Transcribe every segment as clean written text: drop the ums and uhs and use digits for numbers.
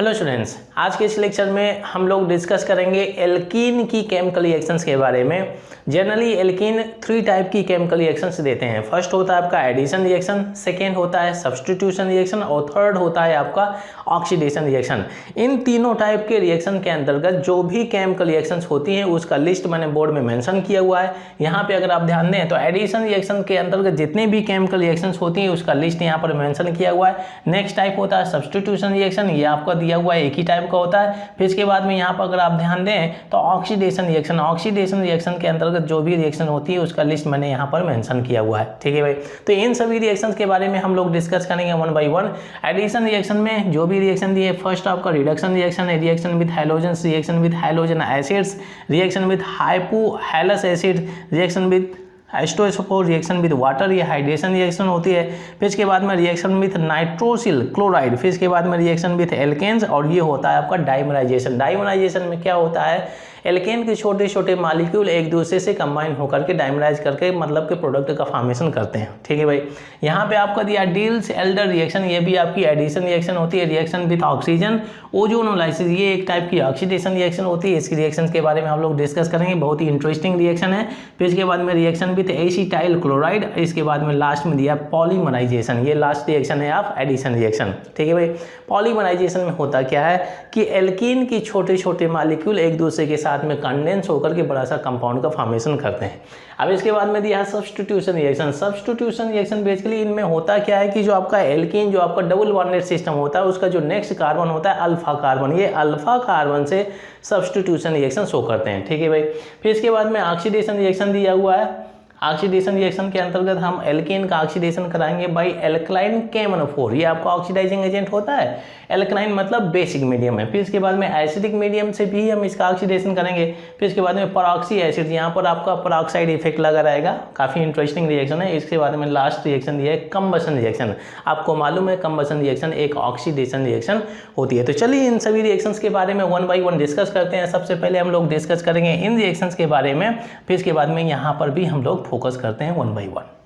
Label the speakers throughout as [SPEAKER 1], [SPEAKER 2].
[SPEAKER 1] Hello students, आज के इस लेक्चर में हम लोग डिस्कस करेंगे एल्कीन की केमिकल रिएक्शंस के बारे में। जनरली एल्कीन 3 टाइप की केमिकल रिएक्शंस देते हैं। फर्स्ट होता है आपका एडिशन रिएक्शन, सेकेंड होता है सब्स्टिट्यूशन रिएक्शन और थर्ड होता है आपका ऑक्सीडेशन रिएक्शन। इन तीनों टाइप के रिएक्शन के अंतर्गत जो भी केमिकल रिएक्शंस होती हैं उसका लिस्ट मैंने बोर्ड में मेंशन किया हुआ है। यहाँ पे अगर आप ध्यान दें तो एडिशन रिएक्शन के अंतर्गत जितने भी केमिकल रिएक्शंस होती हैं उसका लिस्ट यहाँ पर मेंशन किया हुआ है। नेक्स्ट टाइप होता है सब्स्टिट्यूशन रिएक्शन, ये आपका दिया हुआ है, एक ही टाइप का होता है। फिर इसके बाद में यहाँ पर अगर आप ध्यान दें तो ऑक्सीडेशन रिएक्शन, ऑक्सीडेशन रिएक्शन के अंतर्गत जो भी रिएक्शन होती है उसका लिस्ट मैंने यहाँ पर मेंशन किया हुआ है। ठीक है भाई, तो इन सभी रिएक्शंस के बारे में हम लोग डिस्कस करेंगे one by one. Addition reaction में जो भी रिएक्शन दिए, फर्स्ट आपका रिडक्शन रिएक्शन है, reaction with halogens, reaction with halogen acids, reaction with hypohalous acid, reaction with एस्टोएसोफोर, रिएक्शन विद वाटर, ये हाइड्रेशन रिएक्शन होती है। फिर इसके बाद में रिएक्शन विद नाइट्रोसिल क्लोराइड, फिर इसके बाद में रिएक्शन विद एल्केन्स और ये होता है आपका डाइमराइजेशन। डाइमराइजेशन में क्या होता है, एल्केन के छोटे छोटे मॉलिक्यूल एक दूसरे से कंबाइन होकर के डाइमराइज करके मतलब के प्रोडक्ट का फॉर्मेशन करते हैं। ठीक है भाई, यहाँ पे आपका दिया डिल्स एल्डर रिएक्शन, ये भी आपकी एडिशन रिएक्शन होती है। रिएक्शन विद ऑक्सीजन ओजोनोलाइसिस, ये एक टाइप की ऑक्सीडेशन रिएक्शन होती है। इसकी रिएक्शन के बारे में हम लोग डिस्कस करेंगे, बहुत ही इंटरेस्टिंग रिएक्शन है। फिर इसके बाद में रिएक्शन विद एसिटाइल क्लोराइड, इसके बाद में लास्ट में दिया पॉलीमराइजेशन, ये लास्ट रिएक्शन है आप एडिशन रिएक्शन। ठीक है भाई, पॉलीमराइजेशन में होता क्या है कि एल्कीन की छोटे छोटे मॉलिक्यूल एक दूसरे के साथ में कंडेंस होकर के बड़ा सा कंपाउंड का फॉर्मेशन करते हैं। अब इसके बाद में दिया substitution reaction. Substitution reaction basically इनमें होता क्या है कि जो आपका एल्कीन, जो आपका डबल बॉन्डेड सिस्टम होता है, उसका जो नेक्स्ट कार्बन होता है अल्फा कार्बन, ये अल्फा कार्बन से सब्स्टिट्यूशन रिएक्शन शो करते हैं। ठीक है भाई, फिर इसके बाद में ऑक्सीडेशन रिएक्शन दिया हुआ है। ऑक्सीडेशन रिएक्शन के अंतर्गत हम एल्कीन का ऑक्सीडेशन कराएंगे बाई एल्कलाइन KMnO4, ये आपका ऑक्सीडाइजिंग एजेंट होता है। एल्कलाइन मतलब बेसिक मीडियम है। फिर इसके बाद में एसिडिक मीडियम से भी हम इसका ऑक्सीडेशन करेंगे। फिर इसके बाद में परऑक्सी एसिड, यहाँ पर आपका परऑक्साइड इफेक्ट लगा रहेगा, काफ़ी इंटरेस्टिंग रिएक्शन है। इसके बाद में लास्ट रिएक्शन दिया है कंबशन रिएक्शन। आपको मालूम है कंबशन रिएक्शन एक ऑक्सीडेशन रिएक्शन होती है। तो चलिए इन सभी रिएक्शंस के बारे में वन बाई वन डिस्कस करते हैं। सबसे पहले हम लोग डिस्कस करेंगे इन रिएक्शंस के बारे में, फिर इसके बाद में यहाँ पर भी हम लोग फोकस करते हैं one by one.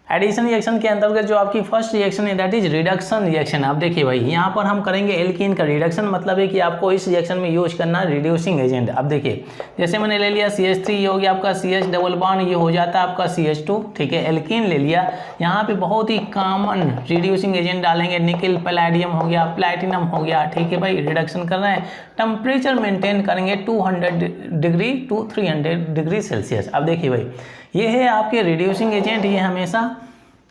[SPEAKER 1] Addition reaction के अंतर्गत जो आपकी फर्स्ट रिएक्शन है दैट इज रिडक्शन रिएक्शन। आप देखिए भाई, यहाँ पर हम करेंगे एल्कीन का रिडक्शन, मतलब है कि आपको इस रिएक्शन में यूज करना रिड्यूसिंग एजेंट। अब देखिए, जैसे मैंने ले लिया CH3, ये हो गया आपका CH डबल बॉन्ड, ये हो जाता है आपका CH2। ठीक है, एल्कीन ले लिया, यहाँ पे बहुत ही कॉमन रिड्यूसिंग एजेंट डालेंगे, निकल पैलेडियम हो गया, प्लैटिनम हो गया। ठीक है भाई, रिडक्शन कर रहे हैं, टेम्परेचर मेंटेन करेंगे 200 डिग्री टू 300 डिग्री सेल्सियस। अब देखिए भाई, ये है आपके रिड्यूसिंग एजेंट, ये हमेशा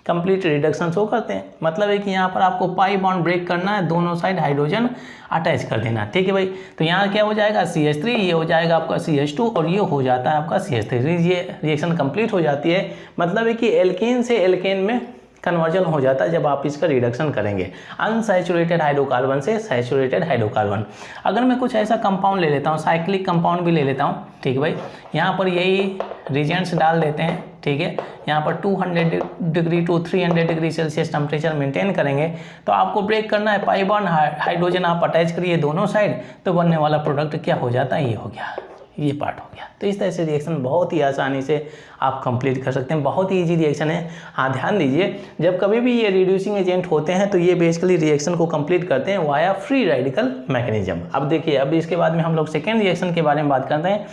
[SPEAKER 1] कंप्लीट रिडक्शन शो करते हैं। मतलब है कि यहाँ पर आपको पाई बॉन्ड ब्रेक करना है, दोनों साइड हाइड्रोजन अटैच कर देना। ठीक है भाई, तो यहाँ क्या हो जाएगा CH3, ये हो जाएगा आपका CH2 और ये हो जाता है आपका CH3। ये रिएक्शन कंप्लीट हो जाती है। मतलब है कि एल्कीन से एल्केन में कन्वर्जन हो जाता है जब आप इसका रिडक्शन करेंगे, अनसैचुरेटेड हाइड्रोकार्बन से सैचुरेटेड हाइड्रोकार्बन। अगर मैं कुछ ऐसा कंपाउंड ले लेता हूँ, साइक्लिक कंपाउंड भी ले लेता हूँ, ठीक है भाई, यहाँ पर यही रिजेंट्स डाल देते हैं। ठीक है, यहाँ पर 200 degree to 300 degree Celsius temperature maintain करेंगे। तो आपको ब्रेक करना है, पाई बॉन्ड हाइड्रोजन आप अटैच करिए दोनों साइड, तो बनने वाला प्रोडक्ट क्या हो जाता है, ये हो गया, ये पार्ट हो गया। तो इस तरह से रिएक्शन बहुत ही आसानी से आप कंप्लीट कर सकते हैं, बहुत ही इजी रिएक्शन है। हाँ, ध्यान दीजिए, जब कभी भी ये रिड्यूसिंग एजेंट होते हैं तो ये बेसिकली रिएक्शन को कंप्लीट करते हैं वाया फ्री रेडिकल मैकेनिज्म। अब देखिए, अब इसके बाद में हम लोग सेकेंड रिएक्शन के बारे में बात करते हैं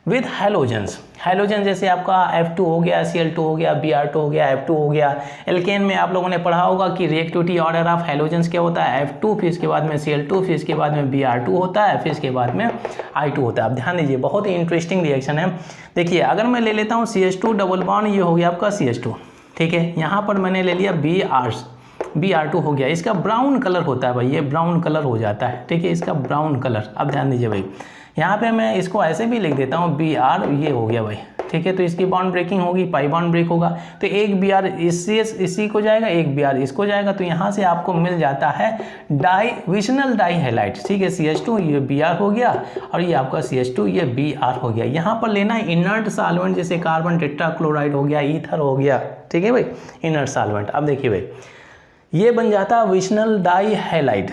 [SPEAKER 1] विद हैलोजेंस। हैलोजन जैसे आपका F2 हो गया, Cl2 हो गया, Br2 हो गया, F2 हो गया। एल्केन में आप लोगों ने पढ़ा होगा कि रिएक्टिविटी ऑर्डर ऑफ हैलोजेंस क्या होता है, F2, फिर इसके बाद में Cl2, फिर इसके बाद में Br2 होता है, फिर इसके बाद में I2 होता है। अब ध्यान दीजिए, बहुत ही इंटरेस्टिंग रिएक्शन है। देखिए, अगर मैं ले लेता हूँ CH2 डबल बॉन्ड, ये हो गया आपका CH2। ठीक है, यहाँ पर मैंने ले लिया Br2 हो गया, इसका ब्राउन कलर होता है भाई, ये ब्राउन कलर हो जाता है। ठीक है, इसका ब्राउन कलर। अब ध्यान दीजिए भाई, यहाँ पे मैं इसको ऐसे भी लिख देता हूँ Br, ये हो गया भाई। ठीक है, तो इसकी बॉन्ड ब्रेकिंग होगी, पाई बॉन्ड ब्रेक होगा, तो एक Br इसी को जाएगा, एक Br इसको जाएगा, तो यहाँ से आपको मिल जाता है विशनल डाई हैलाइड। ठीक है, CH2 ये Br हो गया और ये आपका CH2 ये Br हो गया। यहाँ पर लेना है इनर्ट सॉल्वेंट, जैसे कार्बन टेट्राक्लोराइड हो गया, ईथर हो गया। ठीक है भाई, इनर्ट सॉल्वेंट। अब देखिए भाई, ये बन जाता है विशनल डाई हैलाइड।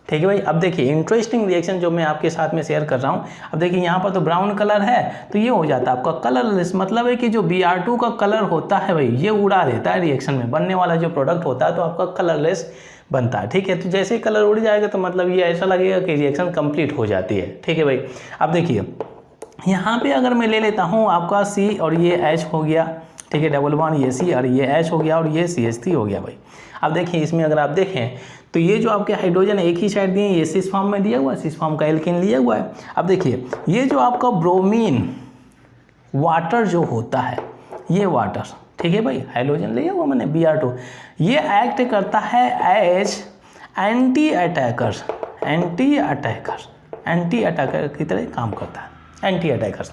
[SPEAKER 1] ठीक है भाई। अब देखिए इंटरेस्टिंग रिएक्शन जो मैं आपके साथ में शेयर कर रहा हूँ। अब देखिए यहाँ पर तो ब्राउन कलर है तो ये हो जाता है आपका कलरलेस, मतलब है कि जो Br2 का कलर होता है भाई ये उड़ा देता है रिएक्शन में, बनने वाला जो प्रोडक्ट होता है तो आपका कलरलेस बनता है। ठीक है, तो जैसे ही कलर उड़ जाएगा तो मतलब ये ऐसा लगेगा कि रिएक्शन कंप्लीट हो जाती है। ठीक है भाई। अब देखिए यहाँ पे अगर मैं ले लेता हूँ आपका C और ये H हो गया, ठीक है, डबल बॉन्ड ये C और ये H हो गया और ये CH3 हो गया भाई। अब देखिए इसमें अगर आप देखें तो ये जो आपके हाइड्रोजन एक ही साइड दिए, ये सिस फॉर्म में दिया हुआ है, सिस फॉर्म का एल्केन लिया हुआ है। अब देखिए ये जो आपका ब्रोमीन वाटर जो होता है, ये वाटर, ठीक है भाई, हाइड्रोजन लिया हुआ मैंने Br2, ये एक्ट करता है as anti attacker, anti attacker की तरह काम करता है। एंटी अटैकर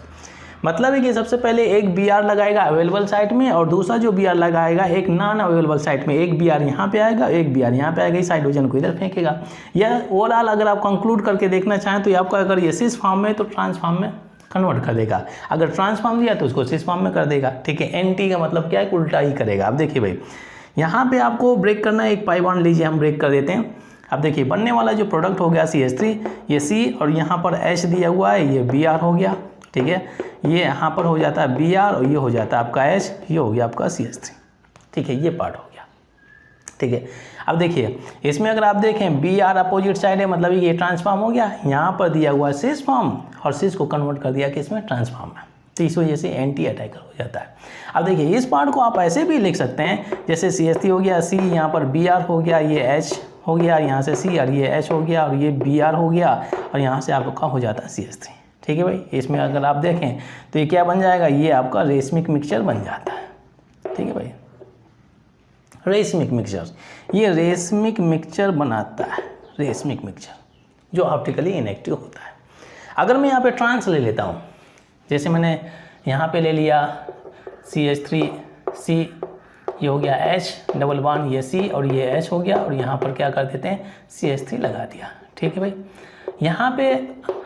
[SPEAKER 1] मतलब है कि सबसे पहले एक Br लगाएगा अवेलेबल साइट में और दूसरा जो Br लगाएगा एक नॉन अवेलेबल साइट में। एक Br यहाँ पे आएगा, एक Br यहाँ पे आएगा, इस हाइड्रोजन को इधर फेंकेगा। यह ओवरऑल अगर आप कंक्लूड करके देखना चाहें तो ये आपका अगर ये सिस फॉर्म में तो ट्रांस फॉर्म में कन्वर्ट कर देगा, अगर ट्रांस फॉर्म दिया तो उसको सिस फॉर्म में कर देगा। ठीक है, एंटी का मतलब क्या है, उल्टा ही करेगा। अब देखिए भाई यहाँ पे आपको ब्रेक करना है, एक पाई बॉन्ड लीजिए, हम ब्रेक कर देते हैं। अब देखिए बनने वाला जो प्रोडक्ट हो गया CH3, ये C और यहाँ पर H दिया हुआ है, ये Br हो गया। ठीक है, ये यहाँ पर हो जाता है Br और ये हो जाता है आपका H, ये हो गया आपका CH3। ठीक है, ये पार्ट हो गया। ठीक है, अब देखिए इसमें अगर आप देखें Br अपोजिट साइड है, मतलब ये ट्रांसफॉर्म हो गया, यहाँ पर दिया हुआ है सिस फॉर्म और सिस को कन्वर्ट कर दिया कि इसमें ट्रांसफॉर्म है, तो इस वजह से एंटी अटैकर हो जाता है। अब देखिए इस पार्ट को आप ऐसे भी लिख सकते हैं जैसे CH3 हो गया, C यहाँ पर Br हो गया, ये H हो गया, यहाँ से C और ये H हो गया और ये Br हो गया और यहाँ से आपका हो जाता है CH3। ठीक है भाई, इसमें अगर आप देखें तो ये क्या बन जाएगा, ये आपका रेशमिक मिक्सचर बन जाता है। ठीक है भाई, रेशमिक मिक्सचर, ये रेशमिक मिक्सचर बनाता है, रेशमिक मिक्सचर जो ऑप्टिकली इनएक्टिव होता है। अगर मैं यहाँ पे ट्रांस ले लेता हूँ, जैसे मैंने यहाँ पे ले लिया CH3C, ये हो गया H डबल बॉन्ड, ये C और ये H हो गया और यहाँ पर क्या कर देते हैं CH3 लगा दिया। ठीक है भाई, यहाँ पे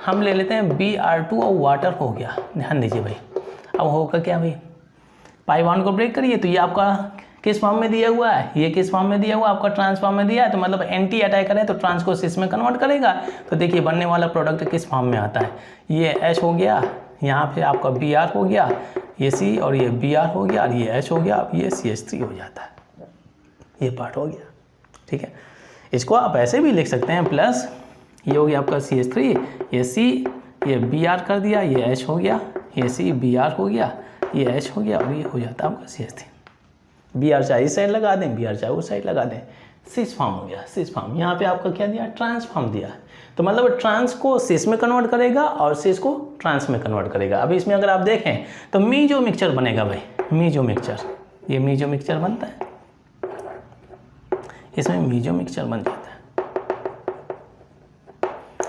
[SPEAKER 1] हम ले लेते हैं Br2 और वाटर हो गया। ध्यान दीजिए भाई, अब होगा क्या भाई, पाई बॉन्ड को ब्रेक करिए तो ये आपका किस फॉर्म में दिया हुआ है, ये किस फॉर्म में दिया हुआ है, आपका ट्रांस फॉर्म में दिया है, तो मतलब एंटी अटैकर है तो ट्रांस को सिस में कन्वर्ट करेगा। तो देखिए बनने वाला प्रोडक्ट किस फॉर्म में आता है, ये H हो गया, यहाँ पे आपका Br हो गया, ये C और ये Br हो गया और ये H हो गया, अब ये CH3 हो जाता है, ये पार्ट हो गया। ठीक है, इसको आप ऐसे भी लिख सकते हैं, प्लस ये हो गया आपका CH3, ये C, ये Br कर दिया, ये H हो गया, ये C Br हो गया, ये H हो गया और ये हो जाता है आपका CH3। Br चाहे इस साइड लगा दें, Br चाहे उस साइड लगा दें, सिस फॉर्म हो गया, सिस फॉर्म। यहाँ पे आपका क्या दिया, ट्रांसफॉर्म दिया, तो मतलब ट्रांस को सिस में कन्वर्ट करेगा और सिस को ट्रांस में कन्वर्ट करेगा। अब इसमें अगर आप देखें तो मीजो मिक्सचर बनेगा भाई, मीजो मिक्सचर, ये मीजो मिक्सचर बनता है, इसमें मीजो मिक्सचर बन जाता है,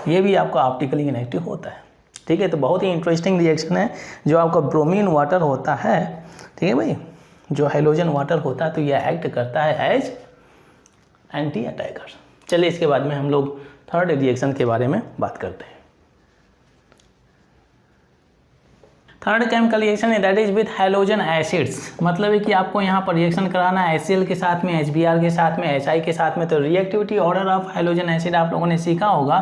[SPEAKER 1] ये भी आपका ऑप्टिकली इनएक्टिव होता है। ठीक है, तो बहुत ही इंटरेस्टिंग रिएक्शन है जो आपका ब्रोमीन वाटर होता है। ठीक है भाई, जो हाइड्रोजन वाटर होता है तो यह एक्ट करता है एज एंटी अटैकर। चलिए इसके बाद में हम लोग थर्ड रिएक्शन के बारे में बात करते हैं। थर्ड केमिकल रिएक्शन है that is with hydrogen acids, मतलब है कि आपको यहाँ पर रिएक्शन कराना है HCl के साथ में, HBr के साथ में, HI के साथ में। तो reactivity order of hydrogen acid आप लोगों ने सीखा होगा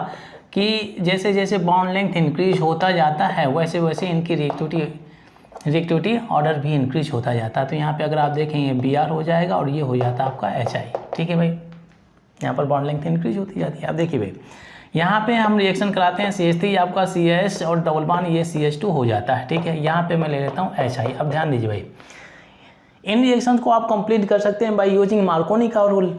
[SPEAKER 1] कि जैसे जैसे बॉन्ड लेंथ इंक्रीज होता जाता है वैसे वैसे इनकी रिएक्टिविटी ऑर्डर भी इंक्रीज होता जाता है। तो यहाँ पे अगर आप देखें ये Br हो जाएगा और ये हो जाता है आपका HI। ठीक है भाई, यहाँ पर बॉन्ड लेंथ इंक्रीज होती जाती है। आप देखिए भाई यहाँ पे हम रिएक्शन कराते हैं CH3 आपका CH और डबल बॉन्ड ये CH2 हो जाता है। ठीक है, यहाँ पे मैं ले लेता हूँ HI। अब ध्यान दीजिए भाई, इन रिएक्शन को आप कंप्लीट कर सकते हैं बाय यूजिंग मार्कोनी का रूल।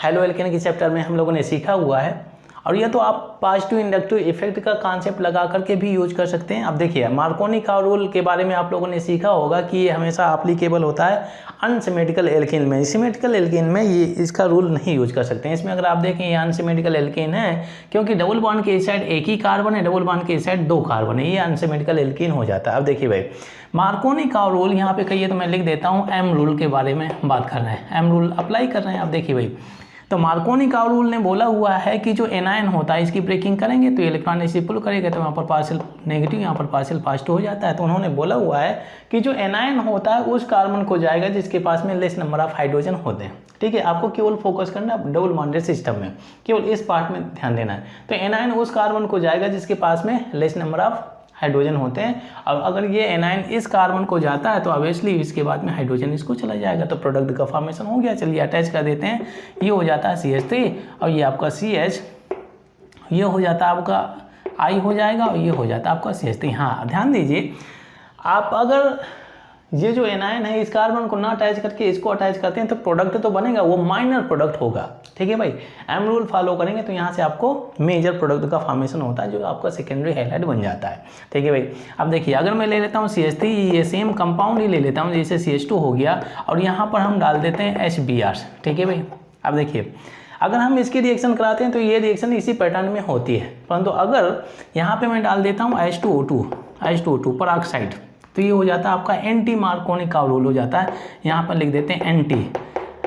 [SPEAKER 1] हेलो एल्केन के चैप्टर में हम लोगों ने सीखा हुआ है, और ये तो आप पॉजिटिव इंडक्टिव इफेक्ट का कॉन्सेप्ट लगा करके भी यूज कर सकते हैं। अब देखिए मार्कोनी का रूल के बारे में आप लोगों ने सीखा होगा कि ये हमेशा एप्लीकेबल होता है अनसिमेट्रिकल एल्केन में। सिमेट्रिकल एल्केन में ये इसका रूल नहीं यूज कर सकते हैं। इसमें अगर आप देखें ये अनसिमेट्रिकल एल्केन है क्योंकि डबल बॉन्ड के इस साइड एक ही कार्बन है, डबल बॉन्ड के इस साइड 2 कार्बन है, ये अनसिमेट्रिकल एल्केन हो जाता है। अब देखिए भाई मार्कोनी का रूल यहाँ पे कहिए तो मैं लिख देता हूँ एम रूल के बारे में बात कर रहे हैं, एम रूल अप्लाई कर रहे हैं। अब देखिए भाई तो मार्कोनी का रूल ने बोला हुआ है कि जो एनायन होता है इसकी ब्रेकिंग करेंगे तो इलेक्ट्रॉन ऐसे पुल करेगा, तो यहाँ पर पार्शियल नेगेटिव, यहाँ पर पार्शियल पॉजिटिव हो जाता है। तो उन्होंने बोला हुआ है कि जो एनायन होता है उस कार्बन को जाएगा जिसके पास में लेस नंबर ऑफ हाइड्रोजन होते हैं। ठीक है, आपको केवल फोकस करना है डबल बॉन्डेड सिस्टम में, केवल इस पार्ट में ध्यान देना है। तो एनायन उस कार्बन को जाएगा जिसके पास में लेस नंबर ऑफ हाइड्रोजन होते हैं, और अगर ये एनायन इस कार्बन को जाता है तो ऑब्वियसली इसके बाद में हाइड्रोजन इसको चला जाएगा, तो प्रोडक्ट का फॉर्मेशन हो गया। चलिए अटैच कर देते हैं। ये हो जाता है CH3 और ये आपका CH, ये हो जाता है आपका I हो जाएगा और ये हो जाता है आपका CH3। हाँ ध्यान दीजिए, आप अगर ये जो एनायन है इस कार्बन को ना अटैच करके इसको अटैच करते हैं तो प्रोडक्ट तो बनेगा, वो माइनर प्रोडक्ट होगा। ठीक है भाई, एम रूल फॉलो करेंगे तो यहाँ से आपको मेजर प्रोडक्ट का फॉर्मेशन होता है जो आपका सेकेंडरी हाइलाइट बन जाता है। ठीक है भाई, अब देखिए अगर मैं ले लेता हूँ CH3, ये सेम कंपाउंड ही ले लेता हूँ, जैसे CH2 हो गया और यहाँ पर हम डाल देते हैं HBr। ठीक है भाई, अब देखिए अगर हम इसकी रिएक्शन कराते हैं तो ये रिएक्शन इसी पैटर्न में होती है, परंतु अगर यहाँ पे मैं डाल देता हूँ H2O2 पेरोक्साइड, तो ये हो जाता है आपका एंटी मार्कोनी का रूल हो जाता है। यहाँ पर लिख देते हैं एंटी,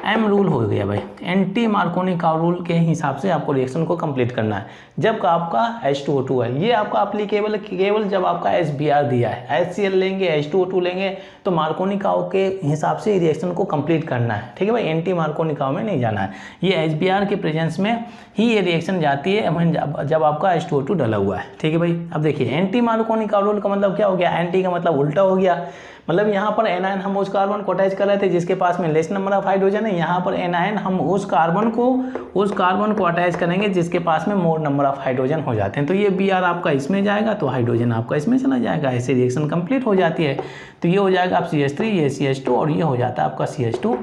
[SPEAKER 1] एम रूल हो गया भाई, एंटी मार्कोनी का रूल के हिसाब से आपको रिएक्शन को कंप्लीट करना है। जब आपका H2O2 है, ये आपका एप्लीकेबल केवल जब आपका HBr दिया है, HCl लेंगे H2O2 लेंगे तो मार्कोनी काव के हिसाब से रिएक्शन को कंप्लीट करना है। ठीक है भाई, एंटी मार्कोनी काव में नहीं जाना है, ये HBr के प्रेजेंस में ही ये रिएक्शन जाती है जब आपका H2O2 डला हुआ है। ठीक है भाई, अब देखिए एंटी मार्कोनी का रूल का मतलब क्या हो गया, एंटी का मतलब उल्टा हो गया, मतलब यहाँ पर एनायन हम उस कार्बन को अटैच कर रहे थे जिसके पास में लेस नंबर ऑफ हाइड्रोजन है, यहाँ पर एनायन हम उस कार्बन को अटैच करेंगे जिसके पास में मोर नंबर ऑफ हाइड्रोजन हो जाते हैं। तो ये Br आपका इसमें जाएगा तो हाइड्रोजन आपका इसमें चला जाएगा, ऐसे रिएक्शन कंप्लीट हो जाती है। तो ये हो जाएगा आप CH3, ये CH2 और ये हो जाता है आपका CH2,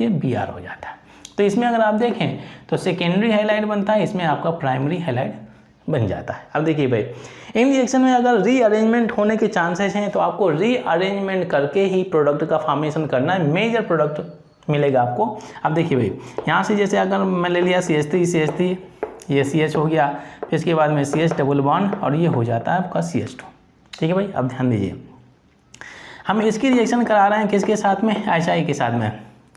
[SPEAKER 1] ये Br हो जाता है। तो इसमें अगर आप देखें तो सेकेंडरी हाइलाइट बनता है, इसमें आपका प्राइमरी हाइलाइट बन जाता है। अब देखिए भाई, इन रिएक्शन में अगर रीअरेंजमेंट होने के चांसेस हैं तो आपको रीअरेंजमेंट करके ही प्रोडक्ट का फॉर्मेशन करना है, मेजर प्रोडक्ट मिलेगा आपको। अब देखिए भाई, यहाँ से जैसे अगर मैं ले लिया CH3, ये CH हो गया, फिर इसके बाद में CH डबल बॉन्ड और ये हो जाता है आपका CH2। ठीक है भाई, अब ध्यान दीजिए, हम इसकी रिएक्शन करा रहे हैं किसके साथ में, HI के साथ में।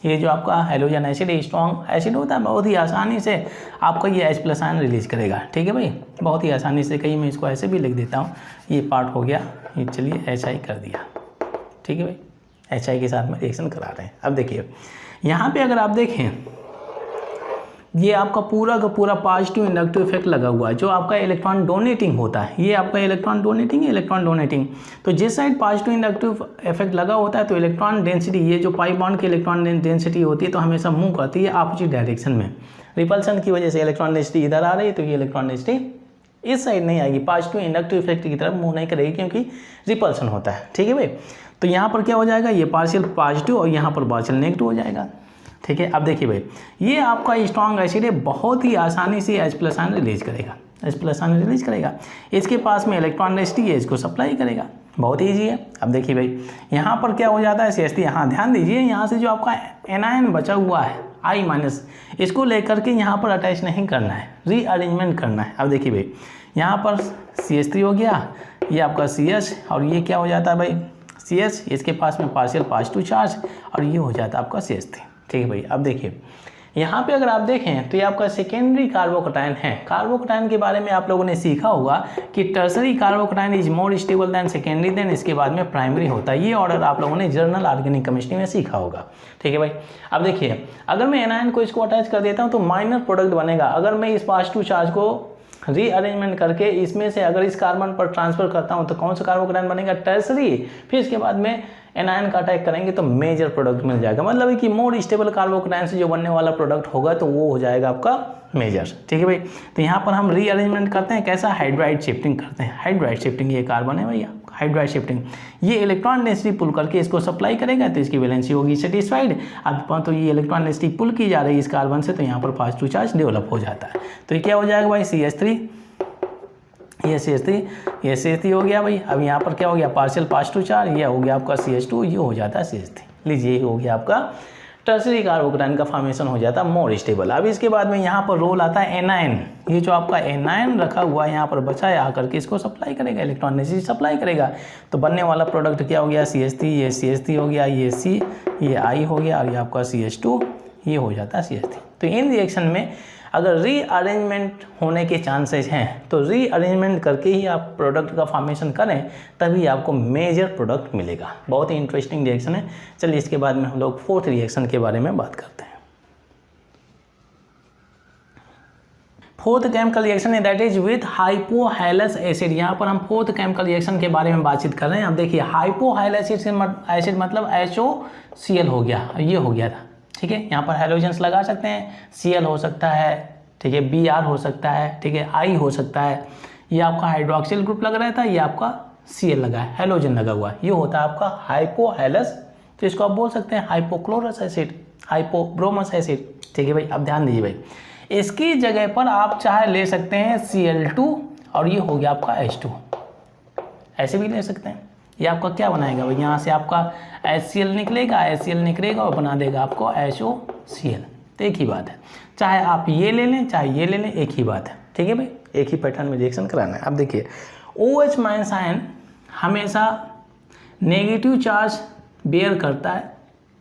[SPEAKER 1] ये जो आपका हाइड्रोजन एसिड स्ट्रॉन्ग एसिड होता है, बहुत ही आसानी से आपका ये H+ आयन रिलीज करेगा। ठीक है भाई, बहुत ही आसानी से, कहीं मैं इसको ऐसे भी लिख देता हूँ, ये पार्ट हो गया, ये चलिए HI कर दिया। ठीक है भाई, HI के साथ में रिएक्शन करा रहे हैं। अब देखिए यहाँ पे अगर आप देखें, ये आपका पूरा का पूरा पॉजिटिव इंडक्टिव इफेक्ट लगा हुआ है, जो आपका इलेक्ट्रॉन डोनेटिंग होता है, ये आपका इलेक्ट्रॉन डोनेटिंग। तो जिस साइड पॉजिटिव इंडक्टिव इफेक्ट लगा होता है तो इलेक्ट्रॉन डेंसिटी, ये जो पाई बॉन्ड की इलेक्ट्रॉन डेंसिटी होती है तो हमेशा मूव करती है अपोजिट डायरेक्शन में। रिपल्सन की वजह से इलेक्ट्रॉन डेंसिटी इधर आ रही है तो ये इलेक्ट्रॉन डेंसिटी इस साइड नहीं आएगी, पॉजिटिव इंडक्टिव इफेक्ट की तरफ मूव नहीं करेगी क्योंकि रिपल्सन होता है। ठीक है भाई, तो यहाँ पर क्या हो जाएगा, ये पार्शियल पॉजिटिव और यहाँ पर पार्शियल नेगेटिव हो जाएगा। ठीक है, अब देखिए भाई, ये आपका स्ट्रॉन्ग एसिड है, बहुत ही आसानी से H+ आयन रिलीज करेगा, इसके पास में इलेक्ट्रॉन डेंसिटी है, इसको सप्लाई करेगा, बहुत ईजी है। अब देखिए भाई, यहाँ पर क्या हो जाता है CH3, हाँ ध्यान दीजिए, यहाँ से जो आपका एनायन बचा हुआ है I-, इसको लेकर के यहाँ पर अटैच नहीं करना है, रीअरेंजमेंट करना है। अब देखिए भाई, यहाँ पर CH3 हो गया, ये आपका CH और ये क्या हो जाता है भाई CH, इसके पास में पार्शियल पॉजिटिव चार्ज और ये हो जाता है आपका CH3। ठीक है भाई, अब देखिए यहाँ पे अगर आप देखें तो ये आपका सेकेंडरी कार्बोकटायन है। कार्बोकटायन के बारे में आप लोगों ने सीखा होगा कि tertiary carbocation is more stable than secondary, then इसके बाद में प्राइमरी होता है। ये ऑर्डर आप लोगों ने जर्नल ऑर्गेनिक केमिस्ट्री में सीखा होगा। ठीक है भाई, अब देखिए अगर मैं एनायन को इसको अटैच कर देता हूँ तो माइनर प्रोडक्ट बनेगा। अगर मैं इस पॉजिटिव चार्ज को रीअरेंजमेंट करके इसमें से अगर इस कार्बन पर ट्रांसफर करता हूँ तो कौन सा कार्बोकटायन बनेगा, टर्सरी। फिर इसके बाद में एनायन का अटैक करेंगे तो मेजर प्रोडक्ट मिल जाएगा, मतलब है कि मोर स्टेबल कार्बोकटायन से जो बनने वाला प्रोडक्ट होगा तो वो हो जाएगा आपका मेजर। ठीक है भाई, तो यहाँ पर हम रीअरेंजमेंट करते हैं, कैसा, हाइड्राइड शिफ्टिंग करते हैं। हाइड्राइड शिफ्टिंग, ये कार्बन है भैया, हाइड्राइड शिफ्टिंग, ये इलेक्ट्रॉन डेंसिटी पुल करके इसको सप्लाई करेगा तो इसकी वैलेंसी होगी सेटिस्फाइड। अब तो ये इलेक्ट्रॉन डेंसिटी पुल की जा रही है इस कार्बन से, तो यहाँ पर पॉजिटिव चार्ज डेवलप हो जाता है। तो ये क्या हो जाएगा भाई, CH3, ये CH3 हो गया भाई। अब यहाँ पर क्या हो गया, पार्शियल पॉजिटिव चार्ज, ये हो गया आपका CH2, ये हो जाता है CH3। लीजिए, ये हो गया आपका टर्सरी कार्बोकटायन का फॉर्मेशन हो जाता है मोर स्टेबल। अब इसके बाद में यहाँ पर रोल आता है एनायन। ये जो आपका एनायन रखा हुआ है यहाँ पर बचा है, आकर के इसको सप्लाई करेगा, इलेक्ट्रॉन डेंसिटी सप्लाई करेगा। तो बनने वाला प्रोडक्ट क्या हो गया, CH3, ये CH3 हो गया, ये C, ये I हो गया और ये आपका CH2, ये हो जाता है CH3। तो इन रिएक्शन में अगर रीअरेंजमेंट होने के चांसेस हैं तो रीअरेंजमेंट करके ही आप प्रोडक्ट का फॉर्मेशन करें, तभी आपको मेजर प्रोडक्ट मिलेगा। बहुत ही इंटरेस्टिंग रिएक्शन है। चलिए इसके बाद में हम लोग फोर्थ रिएक्शन के बारे में बात करते हैं। फोर्थ केमिकल रिएक्शन है दैट इज विथ हाइपोहाइलस एसिड। यहाँ पर हम फोर्थ केमिकल रिएक्शन के बारे में बातचीत कर रहे हैं। अब देखिए हाइपोहाइलस एसिड मतलब HOCl हो गया, ये हो गया था, ठीक है। यहाँ पर हेलोजेंस लगा सकते हैं, Cl हो सकता है, ठीक है, Br हो सकता है, ठीक है, I हो सकता है। ये आपका हाइड्रोक्सिल ग्रुप लग रहा था, ये आपका Cl लगा है, हेलोजन लगा हुआ है, ये होता है आपका हाइपोहाइलस। तो इसको आप बोल सकते हैं हाइपोक्लोरस एसिड, हाइपोब्रोमस एसिड, ठीक है भाई। अब ध्यान दीजिए भाई, इसकी जगह पर आप चाहे ले सकते हैं Cl2 और ये हो गया आपका H2, ऐसे भी ले सकते हैं। ये आपका क्या बनाएगा भाई, यहाँ से आपका HCl निकलेगा और बना देगा आपको HOCl। तो एक ही बात है, चाहे आप ये ले लें चाहे ये ले लें, एक ही बात है, ठीक है भाई। एक ही पैटर्न में रिएक्शन कराना है। अब देखिए OH माइनस आयन हमेशा नेगेटिव चार्ज बेयर करता है,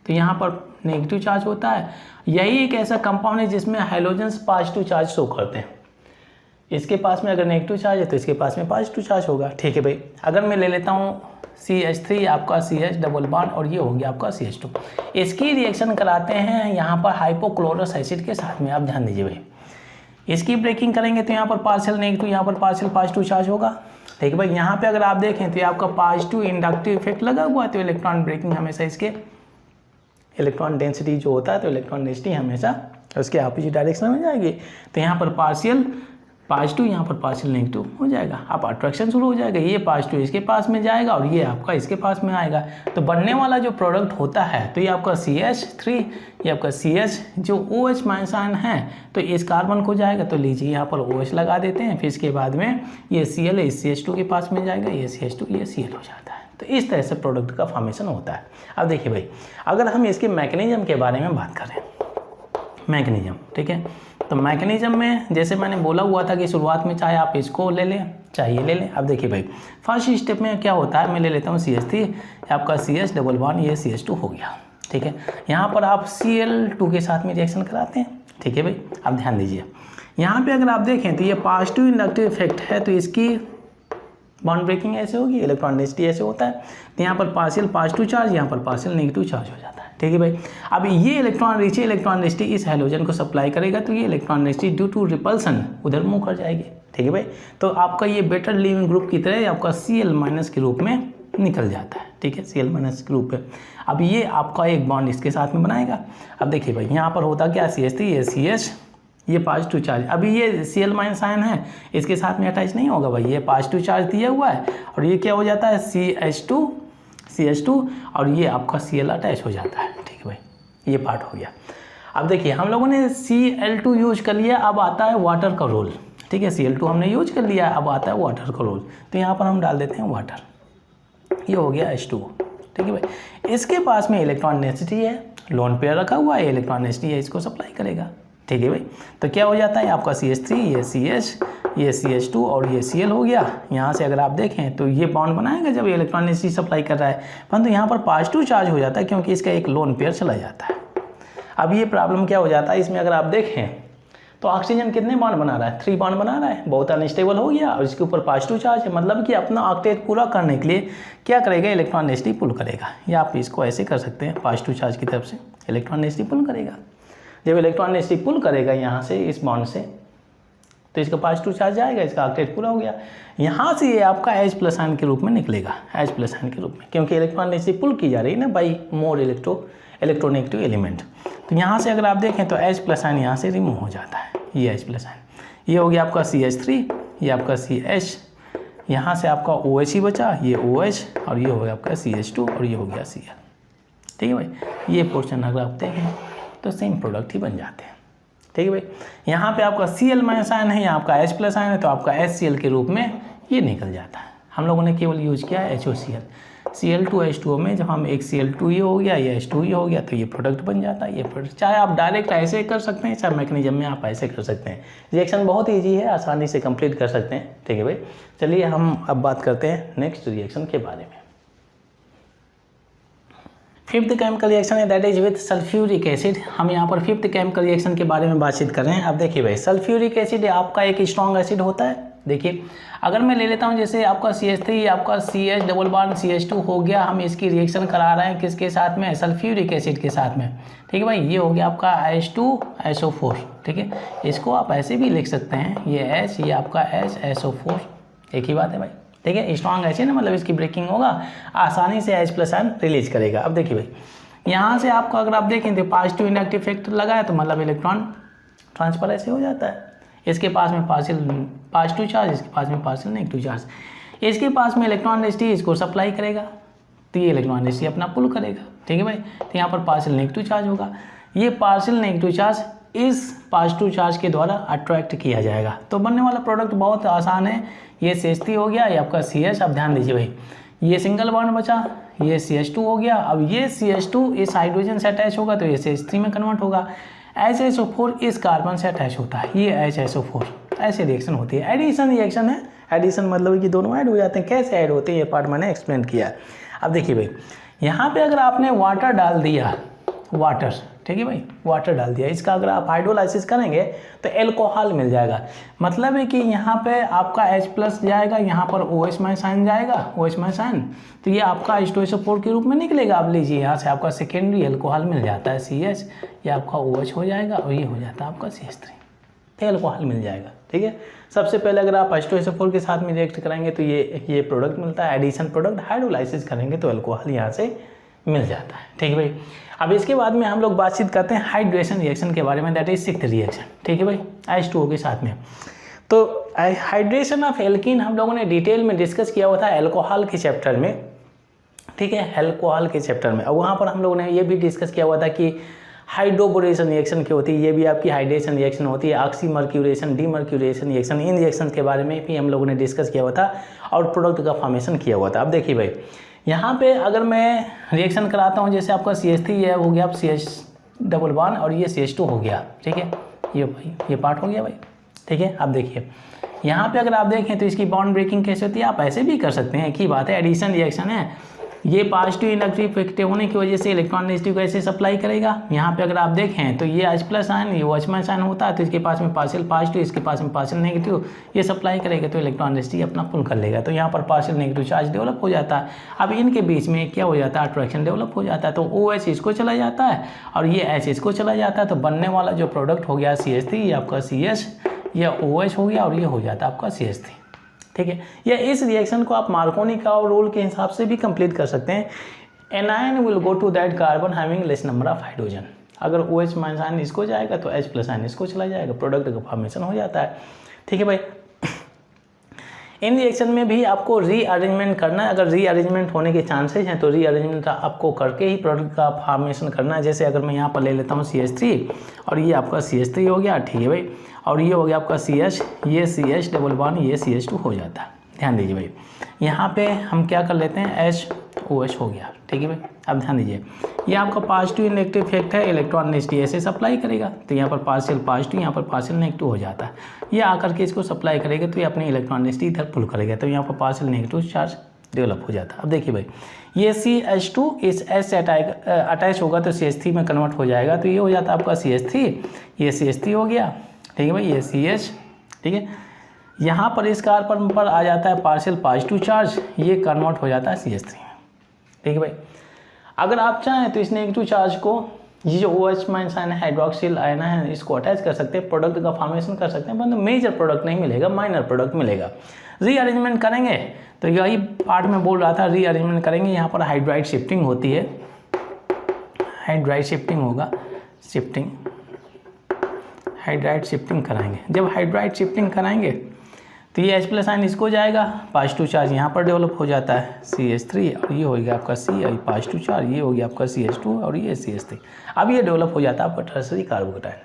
[SPEAKER 1] तो यहाँ पर नेगेटिव चार्ज होता है। यही एक ऐसा कंपाउंड है जिसमें हाइड्रोजन्स पॉजिटिव चार्ज शो करते हैं। इसके पास में अगर नेगेटिव चार्ज है तो इसके पास में पॉजिटिव चार्ज होगा, ठीक है भाई। अगर मैं ले लेता हूँ CH3, आपका CH डबल बॉन्ड और ये हो गया आपका CH2। इसकी रिएक्शन कराते हैं यहाँ पर हाइपोक्लोरस एसिड के साथ में। आप ध्यान दीजिए भाई, इसकी ब्रेकिंग करेंगे तो यहाँ पर पार्शियल नेगेटिव, यहाँ पर पार्शियल पॉजिटिव चार्ज होगा, ठीक है भाई। यहाँ पे अगर आप देखें तो आपका पॉजिटिव इंडक्टिव इफेक्ट लगा हुआ है, तो इलेक्ट्रॉन ब्रेकिंग हमेशा इसके इलेक्ट्रॉन डेंसिटी जो होता है, तो इलेक्ट्रॉन डेंसिटी हमेशा उसके ऑपोजिट डायरेक्शन में जाएगी। तो यहाँ पर पार्शियल पॉजिटिव, यहाँ पर पार्शियल नेगेटिव हो जाएगा। अब अट्रैक्शन शुरू हो जाएगा, ये पॉजिटिव इसके पास में जाएगा और ये आपका इसके पास में आएगा। तो बनने वाला जो प्रोडक्ट होता है तो ये आपका CH3, ये आपका CH जो OH माइनस आयन है तो इस कार्बन को जाएगा, तो लीजिए यहाँ पर OH लगा देते हैं। फिर इसके बाद में ये Cl है, इस CH2 के पास में जाएगा, ये CH2 ये Cl हो जाता है। तो इस तरह से प्रोडक्ट का फॉर्मेशन होता है। अब देखिए भाई, अगर हम इसके मैकेनिज्म के बारे में बात करें, मैकेनिज्म, ठीक है, तो मैकेनिज्म में जैसे मैंने बोला हुआ था कि शुरुआत में चाहे आप इसको ले लें चाहे ये ले लें। अब देखिए भाई, फर्स्ट स्टेप में क्या होता है, मैं ले लेता हूँ CH3, आपका CH डबल बॉन्ड, ये CH2 हो गया, ठीक है। यहाँ पर आप Cl2 के साथ में रिएक्शन कराते हैं, ठीक है भाई। अब ध्यान दीजिए, यहाँ पे अगर आप देखें तो ये पॉजिटिव इंडक्टिव इफेक्ट है, तो इसकी बॉन्ड ब्रेकिंग ऐसे होगी, इलेक्ट्रॉन डेंसिटी ऐसे होता है। तो यहाँ पर पार्शियल पॉजिटिव चार्ज, यहाँ पर पार्शियल नेगेटिव चार्ज हो जाता है, ठीक है भाई। अब ये इलेक्ट्रॉन नीचे इलेक्ट्रॉन डेंसिटी इस हैलोजन को सप्लाई करेगा, तो ये electron density due to repulsion उधर मूव कर जाएगी, ठीक है भाई। तो आपका ये बेटर लीविंग ग्रुप की तरह आपका Cl माइनस के रूप में निकल जाता है, ठीक है, Cl माइनस के रूप में। अब ये आपका एक बॉन्ड इसके साथ में बनाएगा। अब देखिए भाई, यहाँ पर होता क्या, CH3 ये CH, ये पॉजिटिव चार्ज, अभी ये Cl माइनस आयन है, इसके साथ में अटैच नहीं होगा भाई, ये पॉजिटिव चार्ज दिया हुआ है और ये क्या हो जाता है CH2 और ये आपका Cl अटैच हो जाता है, ठीक है भाई। ये पार्ट हो गया। अब देखिए, हम लोगों ने Cl2 यूज कर लिया, अब आता है वाटर का रोल, ठीक है। Cl2 हमने यूज कर लिया, अब आता है वाटर का रोल। तो यहाँ पर हम डाल देते हैं वाटर, ये हो गया H2, ठीक है भाई। इसके पास में इलेक्ट्रॉन डेंसिटी है, लोन पेयर रखा हुआ है, इलेक्ट्रॉन डेंसिटी है, इसको सप्लाई करेगा, ठीक है भाई। तो क्या हो जाता है, आपका CH3, ये CH, ये CH2 और ये Cl हो गया। यहाँ से अगर आप देखें तो ये बॉन्ड बनाएगा जब ये इलेक्ट्रॉन डेंसिटी सप्लाई कर रहा है, परंतु यहाँ पर पॉजिटिव चार्ज हो जाता है क्योंकि इसका एक लोन पेयर चला जाता है। अब ये प्रॉब्लम क्या हो जाता है, इसमें अगर आप देखें तो ऑक्सीजन कितने बॉन्ड बना रहा है, 3 बॉन्ड बना रहा है, बहुत अनस्टेबल हो गया और इसके ऊपर पॉजिटिव चार्ज है। मतलब कि अपना ऑक्टेट पूरा करने के लिए क्या करेगा, इलेक्ट्रॉन डेंसिटी पुल करेगा। या आप इसको ऐसे कर सकते हैं, पॉजिटिव चार्ज की तरफ से इलेक्ट्रॉन डेंसिटी पुल करेगा। जब इलेक्ट्रॉन डेंसिटी पुल करेगा यहाँ से इस बॉन्ड से, तो इसका पॉजिटिव चार्ज आएगा, इसका ऑक्टेट पूरा हो गया। यहाँ से ये आपका H+ आयन के रूप में निकलेगा, H+ आयन के रूप में, क्योंकि इलेक्ट्रॉन डेंसिटी पुल की जा रही है ना बाई मोर इलेक्ट्रोनेगेटिव एलिमेंट। तो यहाँ से अगर आप देखें तो H+ आयन यहाँ से रिमूव हो जाता है, ये H+ आयन, ये हो गया आपका CH3, ये आपका CH, यहाँ से आपका OH ही बचा, ये OH और ये हो गया आपका CH2 और ये हो गया Cl, ठीक है भाई। ये पोर्शन अगर आप देखें तो सेम प्रोडक्ट ही बन जाते हैं, ठीक है भाई। यहाँ पे आपका Cl माइनस आयन है, यहाँ आपका H+ आयन है, तो आपका HCl के रूप में ये निकल जाता है। हम लोगों ने केवल यूज किया है HOCl, Cl2H2O में जब हम एक Cl2 ये हो गया, ये H2 ये हो गया, तो ये प्रोडक्ट बन जाता है। ये प्रोडक्ट चाहे आप डायरेक्ट ऐसे कर सकते हैं, चाहे मैकेनिज्म में आप ऐसे कर सकते हैं। रिएक्शन बहुत ईजी है, आसानी से कंप्लीट कर सकते हैं, ठीक है भाई। चलिए हम अब बात करते हैं नेक्स्ट रिएक्शन के बारे में। फिफ्थ केमिकल रिएक्शन है that is with sulphuric acid. हम यहाँ पर फिफ्थ केमिकल रिएक्शन के बारे में बातचीत कर रहे हैं। अब देखिए भाई, सल्फ्यूरिक एसिड आपका एक स्ट्रॉन्ग एसिड होता है। देखिए अगर मैं ले लेता हूँ जैसे आपका CH3, आपका CH डबल बॉन्ड CH2 हो गया, हम इसकी रिएक्शन करा रहे हैं किसके साथ में, सल्फ्यूरिक एसिड के साथ में। ठीक है भाई, ये हो गया आपका H2SO4। ठीक है, इसको आप ऐसे भी लिख सकते हैं, ये H, ये आपका HSO4, एक ही बात है भाई। ठीक है, स्ट्रॉन्ग एसिड मतलब इसकी ब्रेकिंग होगा, आसानी से H+ आयन रिलीज करेगा। अब देखिए भाई, यहाँ से आपको अगर आप देखें तो पॉजिटिव इंडक्टिव इफेक्ट लगा है तो मतलब इलेक्ट्रॉन ट्रांसफर ऐसे हो जाता है। इसके पास में पार्शियल पॉजिटिव चार्ज, इसके पास में पार्शियल नेगेटिव चार्ज, इसके पास में इलेक्ट्रॉन डेंसिटी इसको सप्लाई करेगा तो ये इलेक्ट्रॉन डेंसिटी अपना पुल करेगा। ठीक है भाई, तो यहाँ पर पार्शियल नेगेटिव चार्ज होगा, ये पार्शियल नेगेटिव चार्ज इस पॉजिटिव चार्ज के द्वारा अट्रैक्ट किया जाएगा। तो बनने वाला प्रोडक्ट बहुत आसान है, ये CH3 हो गया, ये आपका CH। अब ध्यान दीजिए भाई, ये सिंगल बॉन्ड बचा, ये CH2 हो गया। अब ये CH2 इस हाइड्रोजन से अटैच होगा तो ये CH3 में कन्वर्ट होगा। HSO4 इस कार्बन से अटैच होता है, ये HSO4। ऐसे रिएक्शन होती है, एडिशन रिएक्शन है। एडिशन मतलब कि दोनों ऐड हो जाते हैं। कैसे ऐड होते हैं ये पार्ट मैंने एक्सप्लेन किया। अब देखिए भाई, यहाँ पे अगर आपने वाटर डाल दिया, वाटर, ठीक है भाई, वाटर डाल दिया, इसका अगर आप हाइड्रोलाइसिस करेंगे तो एल्कोहल मिल जाएगा। मतलब है कि यहाँ पे आपका H+ जाएगा, यहाँ पर OH- आयन जाएगा, OH- आयन, तो ये आपका H2SO4 के रूप में निकलेगा। अब लीजिए यहाँ से आपका सेकेंडरी एल्कोहल मिल जाता है CH, ये आपका OH हो जाएगा और ये हो जाता है आपका CH3, तो एल्कोहल मिल जाएगा। ठीक है, सबसे पहले अगर आप H2SO4 के साथ में रिएक्ट कराएंगे तो ये प्रोडक्ट मिलता है, एडिशन प्रोडक्ट। हाइड्रोलाइसिस करेंगे तो एल्कोहल यहाँ से मिल जाता है। ठीक है भाई, अब इसके बाद में हम लोग बातचीत करते हैं हाइड्रेशन रिएक्शन के बारे में, दैट इज सिक्स्थ रिएक्शन। ठीक है भाई, H2O के साथ में। तो हाइड्रेशन ऑफ एल्कीन हम लोगों ने डिटेल में डिस्कस किया हुआ था एल्कोहल के चैप्टर में। ठीक है, एल्कोहल के चैप्टर में, और वहाँ पर हम लोगों ने ये भी डिस्कस किया हुआ था कि हाइड्रोबोरेशन रिएक्शन क्या होती है, ये भी आपकी हाइड्रेशन रिएक्शन होती है। ऑक्सीमर्क्यूरेशन, डीमर्क्यूरेशन रिएक्शन, इन रिएक्शन के बारे में भी हम लोगों ने डिस्कस किया हुआ था और प्रोडक्ट का फॉर्मेशन किया हुआ था। अब देखिए भाई, यहाँ पे अगर मैं रिएक्शन कराता हूँ, जैसे आपका CH3 है हो गया, CH डबल बॉन्ड, और ये CH2 हो गया। ठीक है, ये भाई ये पार्ट हो गया भाई। ठीक है, अब देखिए यहाँ पे अगर आप देखें तो इसकी बॉन्ड ब्रेकिंग कैसे होती है, आप ऐसे भी कर सकते हैं, एक ही बात है, एडिशन रिएक्शन है। ये पॉजिटिव इंडक्टिव इफेक्टिव होने की वजह से इलेक्ट्रॉन नेगेटिव कैसे सप्लाई करेगा। यहाँ पे अगर आप देखें तो ये H+ आयन, ये OH- आयन होता है, तो इसके पास में पार्शियल पॉजिटिव, इसके पास में पार्शियल नेगेटिव, ये सप्लाई करेगा तो इलेक्ट्रॉन नेगेटिव अपना पुल कर लेगा, तो यहाँ पर पार्शियल नेगेटिव चार्ज डेवलप हो जाता है। अब इनके बीच में क्या हो जाता है, अट्रैक्शन डेवलप हो जाता है, तो OH इसको चला जाता है और ये H इसको चला जाता है, तो बनने वाला जो प्रोडक्ट हो गया CH3, ये आपका CH, ये OH हो गया और ये हो जाता है आपका CH3। ठीक है, या इस रिएक्शन को आप मार्कोनी का रूल के हिसाब से भी कंप्लीट कर सकते हैं। Anion will go to that carbon having less number of hydrogen. अगर OH- आयन इसको जाएगा तो H+ आयन इसको चला जाएगा, प्रोडक्ट का फॉर्मेशन हो जाता है। ठीक है भाई, इन रिएक्शन में भी आपको रीअरेंजमेंट करना है। अगर रीअरेंजमेंट होने के चांसेस हैं तो रीअरेंजमेंट आपको करके ही प्रोडक्ट का फॉर्मेशन करना है। जैसे अगर मैं यहाँ पर ले लेता हूँ CH3 और ये आपका CH3 हो गया। ठीक है भाई, और ये हो गया आपका CH, ये CH डबल बॉन्ड, ये CH2 हो जाता है। ध्यान दीजिए भाई, यहाँ पे हम क्या कर लेते हैं, HOH हो गया। ठीक है भाई, अब ध्यान दीजिए, ये आपका पॉजिटिव नेगेटिव इफेक्ट है, इलेक्ट्रॉन नेगेटिव ऐसे सप्लाई करेगा तो यहाँ पर पार्शियल पॉजिटिव, यहाँ पर पार्शियल नेगेटिव हो जाता है। ये आकर के इसको सप्लाई करेगा तो ये अपने इलेक्ट्रॉन नेगेटिव इधर पुल करेगा, तो यहाँ पर पार्शियल नेगेटिव चार्ज डेवलप हो जाता है। अब देखिए भाई, ये CH2 इस H से अटैच होगा तो CH3 में कन्वर्ट हो जाएगा, तो ये हो जाता है आपका CH3, ये CH3 हो गया। ठीक है भाई, ये CH। ठीक है, यहाँ पर इस कार्बन पर आ जाता है पार्शियल पॉजिटिव चार्ज, ये कन्वर्ट हो जाता है CH3। ठीक है भाई, अगर आप चाहें तो इस नेगेटिव चार्ज को, ये जो OH- आयन है, हाइड्रोक्सिल आयन है, इसको अटैच कर सकते हैं, प्रोडक्ट का फॉर्मेशन कर सकते हैं, परंतु मेजर प्रोडक्ट नहीं मिलेगा, माइनर प्रोडक्ट मिलेगा। रीअरेंजमेंट करेंगे तो यही पार्ट में बोल रहा था, रीअरेंजमेंट करेंगे, यहाँ पर हाइड्राइड शिफ्टिंग होती है, हाइड्राइड शिफ्टिंग होगा, शिफ्टिंग, हाइड्राइड शिफ्टिंग कराएंगे। जब हाइड्राइड शिफ्टिंग कराएंगे तो ये H+ आयन इसको जाएगा, पॉजिटिव चार्ज यहाँ पर डेवलप हो जाता है CH3, और ये हो गया आपका C, और पॉजिटिव चार्ज ये हो गया आपका CH2 और ये CH3। अब ये डेवलप हो जाता है आपका टर्सरी कार्बोकैटायन।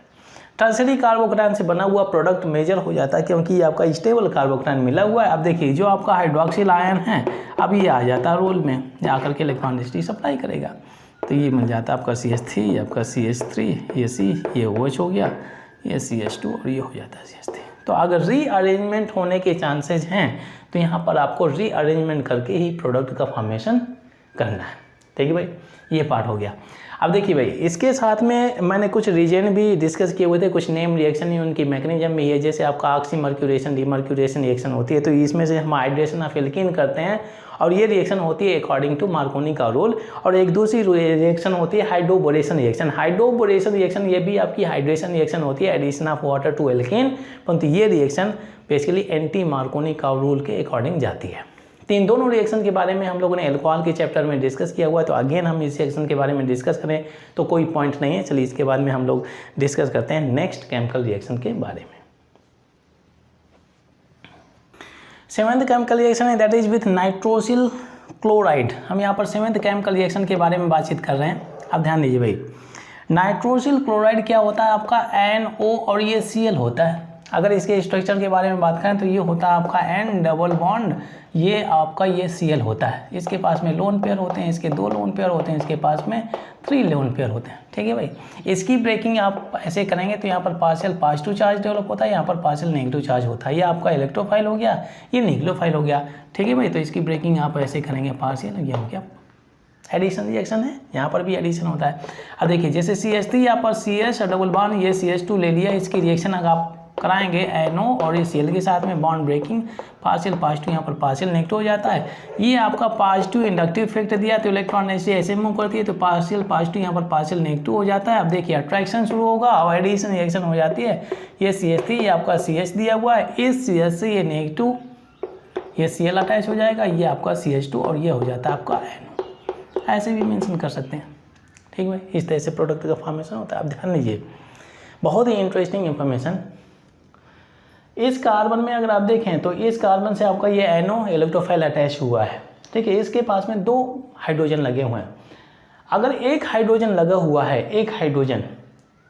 [SPEAKER 1] टर्सरी कार्बोकैटायन से बना हुआ प्रोडक्ट मेजर हो जाता है, क्योंकि ये आपका स्टेबल कार्बोकैटायन मिला हुआ है। अब देखिए, जो आपका हाइड्रोक्सिल आयन है अब ये आ जाता है रोल में, आकर के इलेक्ट्रॉन नेगेटिव सप्लाई करेगा, तो ये मिल जाता है आपका CH3, आपका CH3, ये C, ये OH हो गया, ये CH2 और ये हो जाता है CH3। तो अगर रीअरेंजमेंट होने के चांसेस हैं तो यहाँ पर आपको रीअरेंजमेंट करके ही प्रोडक्ट का फॉर्मेशन करना है। ठीक है भाई, ये पार्ट हो गया। अब देखिए भाई, इसके साथ में मैंने कुछ रीजन भी डिस्कस किए हुए थे, कुछ नेम रिएक्शन ही उनकी मैकेनिज्म भी है, जैसे आपका ऑक्सीमर्क्यूरेशन डीमर्क्यूरेशन रिएक्शन होती है, तो इसमें से हम हाइड्रेशन ऑफ एल्कीन करते हैं और ये रिएक्शन होती है अकॉर्डिंग टू मार्कोनी का रूल। और एक दूसरी रिएक्शन होती है हाइड्रोबोरेशन रिएक्शन। हाइड्रोबोरेशन रिएक्शन ये भी आपकी हाइड्रेशन रिएक्शन होती है, addition of water to alkene, परंतु ये रिएक्शन बेसिकली एंटी मार्कोनी का रूल के अकॉर्डिंग जाती है। इन दोनों रिएक्शन के बारे में हम लोगों ने अल्कोहल के चैप्टर में डिस्कस किया हुआ है, तो अगेन हम इस रिएक्शन के बारे में डिस्कस करें तो कोई पॉइंट नहीं है। चलिए इसके बाद में हम लोग डिस्कस करते हैं नेक्स्ट केमिकल रिएक्शन के बारे में। सेवेंथ केमिकल रिएक्शन है that is with nitrosyl chloride. हम यहाँ पर सेवेंथ केमिकल रिएक्शन के बारे में बातचीत कर रहे हैं। अब ध्यान दीजिए भाई, नाइट्रोसिल क्लोराइड क्या होता है आपका NO और ये Cl होता है। अगर इसके स्ट्रक्चर के बारे में बात करें तो ये होता है आपका N डबल बॉन्ड, ये आपका ये Cl होता है। इसके पास में लोन पेयर होते हैं, इसके 2 लोन पेयर होते हैं, इसके पास में 3 लोन पेयर होते हैं। ठीक है भाई, इसकी ब्रेकिंग आप ऐसे करेंगे तो यहाँ पर पार्शियल पॉजिटिव चार्ज डेवलप होता है, यहाँ पर पार्शियल नेगेटिव चार्ज होता है। ये आपका इलेक्ट्रोफाइल हो गया, ये न्यूक्लियोफाइल हो गया। ठीक है भाई, तो इसकी ब्रेकिंग आप ऐसे करेंगे पार्शियल, ये हो गया एडिशन रिएक्शन है, यहाँ पर भी एडिशन होता है। अब देखिए जैसे CH3 यहाँ पर CH डबल बॉन्ड ये CH2 ले लिया, इसकी रिएक्शन अगर आप कराएंगे NO और ये Cl के साथ में बॉन्ड ब्रेकिंग, पार्शियल पॉजिटिव यहाँ पर पार्शियल नेगेटिव हो जाता है। ये आपका पॉजिटिव इंडक्टिव इफेक्ट दिया तो इलेक्ट्रॉन ऐसे मूव करती है, तो पार्शियल पॉजिटिव यहाँ पर पार्शियल नेगेटिव हो जाता है। अब देखिए अट्रैक्शन शुरू होगा और एडिशन रिएक्शन हो जाती है। ये CH3 ये आपका CH दिया हुआ है, इस CH से ये नेगेटिव ये Cl अटैच हो जाएगा, ये आपका CH2 और ये हो जाता है आपका NO। ऐसे भी मेंशन कर सकते हैं। ठीक है भाई, इस तरह से प्रोडक्ट का फॉर्मेशन होता है। अब ध्यान दीजिए, बहुत ही इंटरेस्टिंग इंफॉर्मेशन। इस कार्बन में अगर आप देखें तो इस कार्बन से आपका ये NO इलेक्ट्रोफाइल अटैच हुआ है। ठीक है, इसके पास में 2 हाइड्रोजन लगे हुए हैं। अगर एक हाइड्रोजन लगा हुआ है, एक हाइड्रोजन,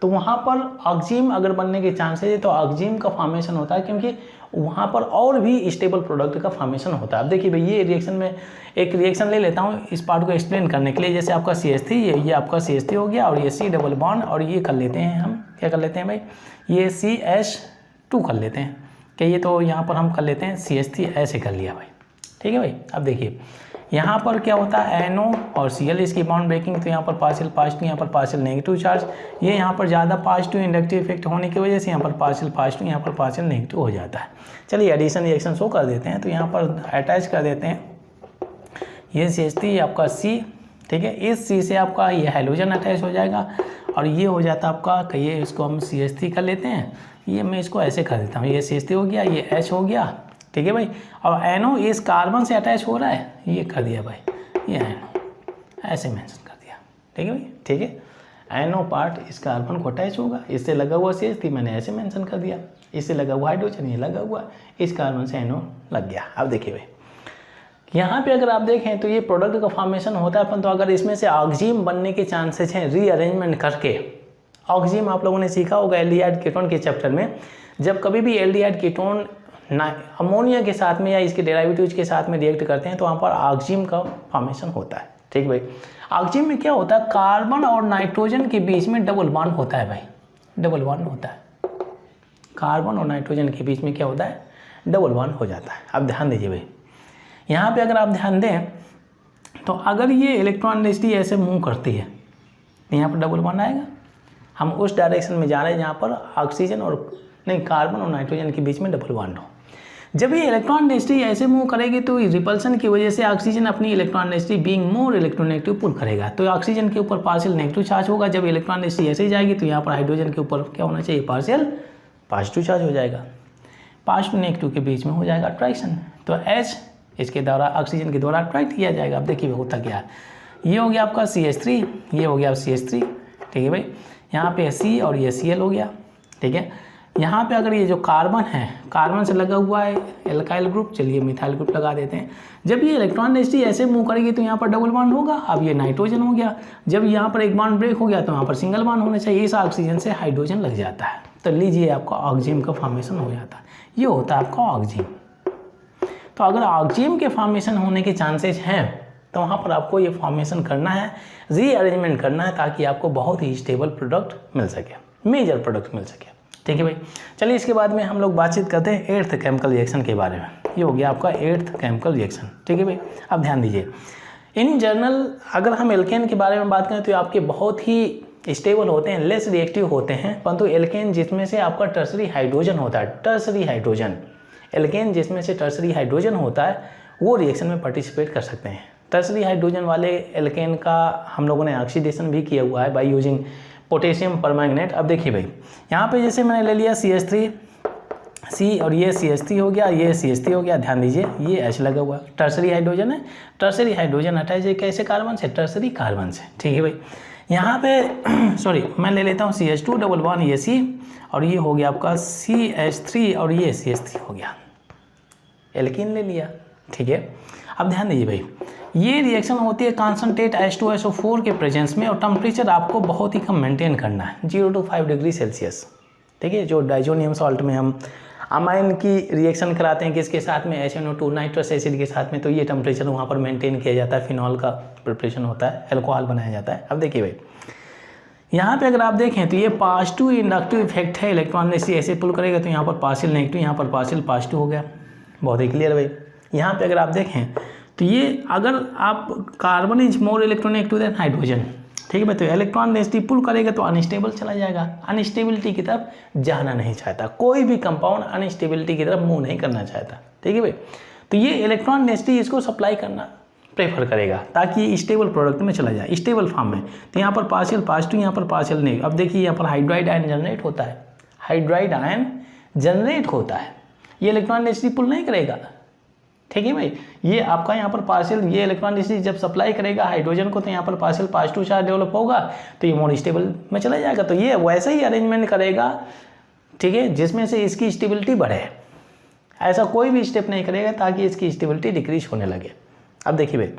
[SPEAKER 1] तो वहाँ पर ऑक्सीजन अगर बनने के चांसेस है तो ऑक्सीजन का फॉर्मेशन होता है, क्योंकि वहाँ पर और भी स्टेबल प्रोडक्ट का फॉर्मेशन होता है। अब देखिए भाई, ये रिएक्शन में एक रिएक्शन ले लेता हूँ इस पार्ट को एक्सप्लेन करने के लिए। जैसे आपका CH3 ये आपका CH3 हो गया और ये C डबल बॉन्ड और ये कर लेते हैं हम, क्या कर लेते हैं भाई, ये CH2 कर लेते हैं कि ये तो यहाँ पर हम कर लेते हैं CH3 ऐसे कर लिया भाई। ठीक है भाई, अब देखिए यहाँ पर क्या होता है NO और Cl इसकी बॉन्ड ब्रेकिंग, तो यहाँ पर पार्शियल पॉजिटिव यहाँ पर पार्शियल नेगेटिव चार्ज, ये यहाँ पर ज़्यादा पॉजिटिव इंडक्टिव इफेक्ट होने की वजह से यहाँ पर पार्शियल पॉजिटिव यहाँ पर पार्शियल नेगेटिव हो जाता है। चलिए एडिशन रिएक्शन शो कर देते हैं, तो यहाँ पर अटैच कर देते हैं ये CH3 आपका C। ठीक है, इस C से आपका ये हाइड्रोजन अटैच हो जाएगा और ये हो जाता है आपका कहिए, इसको हम CH3 कर लेते हैं, ये मैं इसको ऐसे कर देता हूँ, ये CH3 हो गया, ये H हो गया। ठीक है भाई, और NO इस कार्बन से अटैच हो रहा है, ये कर दिया भाई, ये NO ऐसे मेंशन कर दिया। ठीक है भाई, ठीक है, NO पार्ट इस कार्बन को अटैच होगा, इससे लगा हुआ CH3 मैंने ऐसे मेंशन कर दिया, इससे लगा हुआ हाइड्रोजन ये लगा हुआ, इस कार्बन से NO लग गया। अब देखिए भाई, यहाँ पे अगर आप देखें तो ये प्रोडक्ट का फॉर्मेशन होता है, परंतु तो अगर इसमें से ऑक्सीजन बनने के चांसेस हैं रीअरेंजमेंट करके। ऑक्सीजन आप लोगों ने सीखा होगा एल्डिहाइड कीटोन के चैप्टर में, जब कभी भी एल्डिहाइड कीटोन अमोनिया के साथ में या इसके डेरिवेटिव्स के साथ में रिएक्ट करते हैं तो वहाँ पर ऑक्सीजन का फॉर्मेशन होता है। ठीक भाई, ऑक्सीजन में क्या होता है, कार्बन और नाइट्रोजन के बीच में डबल बॉन्ड होता है भाई, डबल बॉन्ड होता है। कार्बन और नाइट्रोजन के बीच में क्या होता है, डबल बॉन्ड हो जाता है। अब ध्यान दीजिए भाई, यहाँ पे अगर आप ध्यान दें तो अगर ये इलेक्ट्रॉन डेंसिटी ऐसे मूव करती है तो यहाँ पर डबल बॉन्ड आएगा। हम उस डायरेक्शन में जा रहे हैं जहाँ पर ऑक्सीजन और नहीं कार्बन और नाइट्रोजन के बीच में डबल बॉन्ड हो। जब ये इलेक्ट्रॉन डेंसिटी ऐसे मूव करेगी तो रिपल्सन की वजह से ऑक्सीजन अपनी electron density being more electronegative pull करेगा, तो ऑक्सीजन के ऊपर पार्शियल नेगेटिव चार्ज होगा। जब इलेक्ट्रॉन डेंसिटी ऐसे ही जाएगी तो यहाँ पर हाइड्रोजन के ऊपर क्या होना चाहिए, पार्शियल पॉजिटिव चार्ज हो जाएगा, पॉजिटिव नेगेटिव के बीच में हो जाएगा अट्रैक्शन, तो H इसके द्वारा ऑक्सीजन के द्वारा अट्रैक्ट किया जाएगा। अब देखिए होता क्या है, ये हो गया आपका CH3, ये हो गया CH3। ठीक है भाई, यहाँ पे C और ये Cl हो गया। ठीक है, यहाँ पे अगर ये जो कार्बन है, कार्बन से लगा हुआ है एल्काइल ग्रुप, चलिए मिथाइल ग्रुप लगा देते हैं। जब ये इलेक्ट्रॉन डेंसिटी ऐसे मूव करेगी तो यहाँ पर डबल बॉन्ड होगा। अब ये नाइट्रोजन हो गया, जब यहाँ पर एक बॉन्ड ब्रेक हो गया तो यहाँ पर सिंगल बॉन्ड होना चाहिए, इस ऑक्सीजन से हाइड्रोजन लग जाता है, तो लीजिए आपका ऑक्सीजन का फॉर्मेशन हो जाता है। ये होता है आपका ऑक्सीजन। तो अगर ऑक्सीजन के फॉर्मेशन होने के चांसेस हैं तो वहाँ पर आपको ये फॉर्मेशन करना है, रीअरेंजमेंट करना है, ताकि आपको बहुत ही स्टेबल प्रोडक्ट मिल सके, मेजर प्रोडक्ट मिल सके। ठीक है भाई, चलिए इसके बाद में हम लोग बातचीत करते हैं 8th केमिकल रिएक्शन के बारे में। ये हो गया आपका 8th केमिकल रिएक्शन। ठीक है भाई, अब ध्यान दीजिए, इन जनरल अगर हम एल्केन के बारे में बात करें तो आपके बहुत ही स्टेबल होते हैं, लेस रिएक्टिव होते हैं, परंतु एल्केन जिसमें से आपका टर्सरी हाइड्रोजन होता है, टर्सरी हाइड्रोजन, एल्केन जिसमें से टर्सरी हाइड्रोजन होता है वो रिएक्शन में पार्टिसिपेट कर सकते हैं। टर्सरी हाइड्रोजन वाले एल्केन का हम लोगों ने ऑक्सीडेशन भी किया हुआ है बाय यूजिंग पोटेशियम परमैंगनेट। अब देखिए भाई यहाँ पे जैसे मैंने ले लिया CH3 और ये CH3 हो गया, ये CH3 हो गया, ध्यान दीजिए ये H लगा हुआ है, टर्सरी हाइड्रोजन है, टर्सरी हाइड्रोजन अटैच है कैसे कार्बन से, टर्सरी कार्बन से, ठीक है भाई। यहाँ पे सॉरी मैं ले लेता हूँ CH2 डबल बॉन्ड ये C और ये हो गया आपका CH3 और ये CH3 हो गया, एल्कीन ले लिया, ठीक है। अब ध्यान दीजिए भाई ये रिएक्शन होती है कॉन्सनट्रेट H2SO4 के प्रेजेंस में और टेम्परेचर आपको बहुत ही कम मेंटेन करना है 0 to 5 डिग्री सेल्सियस, ठीक है। जो डाइजोनियम सॉल्ट में हम अमाइन की रिएक्शन कराते हैं किसके साथ में, HNO2 नाइट्रस एसिड के साथ में, तो ये टेम्परेचर वहाँ पर मेंटेन किया जाता है, फिनॉल का प्रिपरेशन होता है, अल्कोहल बनाया जाता है। अब देखिए भाई यहाँ पे अगर आप देखें तो ये पॉजिटिव इंडक्टिव इफेक्ट है, इलेक्ट्रॉन ने ऐसे पुल करेगा तो यहाँ पर पार्शियल नेगेटिव, यहाँ पर पार्शियल पॉजिटिव हो गया, बहुत ही क्लियर भाई। यहाँ पे अगर आप देखें तो ये अगर आप carbon is more electronegative than hydrogen, ठीक है भाई, तो इलेक्ट्रॉन डेंसिटी पुल करेगा तो अनस्टेबल चला जाएगा, अनस्टेबिलिटी की तरफ जाना नहीं चाहता, कोई भी कंपाउंड अनस्टेबिलिटी की तरफ मूव नहीं करना चाहता, ठीक है भाई। तो ये इलेक्ट्रॉन डेंसिटी इसको सप्लाई करना प्रेफर करेगा ताकि स्टेबल प्रोडक्ट में चला जाए, स्टेबल फॉर्म में। तो यहाँ पर पार्शियल पॉजिटिव, यहाँ पर पार्शियल नेगेटिव। अब देखिए यहाँ पर हाइड्राइड आयन जनरेट होता है, हाइड्राइड आयन जनरेट होता है, ये इलेक्ट्रॉन डेंसिटी पुल नहीं करेगा, ठीक है भाई। ये आपका यहाँ पर पार्शियल, ये इलेक्ट्रॉन डेंसिटी जब सप्लाई करेगा हाइड्रोजन को तो यहाँ पर पार्शियल पॉजिटिव चार्ज डेवलप होगा तो ये मोर स्टेबल में चला जाएगा। तो ये वैसे ही अरेंजमेंट करेगा, ठीक है, जिसमें से इसकी स्टेबिलिटी बढ़े, ऐसा कोई भी स्टेप नहीं करेगा ताकि इसकी स्टेबिलिटी डिक्रीज होने लगे। अब देखिए भाई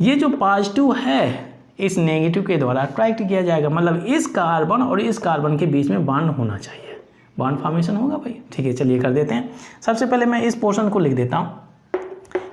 [SPEAKER 1] ये जो पॉजिटिव है इस नेगेटिव के द्वारा अट्रैक्ट किया जाएगा, मतलब इस कार्बन और इस कार्बन के बीच में बॉन्ड होना चाहिए, बॉन्ड फॉर्मेशन होगा भाई, ठीक है। चलिए कर देते हैं। सबसे पहले मैं इस पोर्शन को लिख देता हूँ,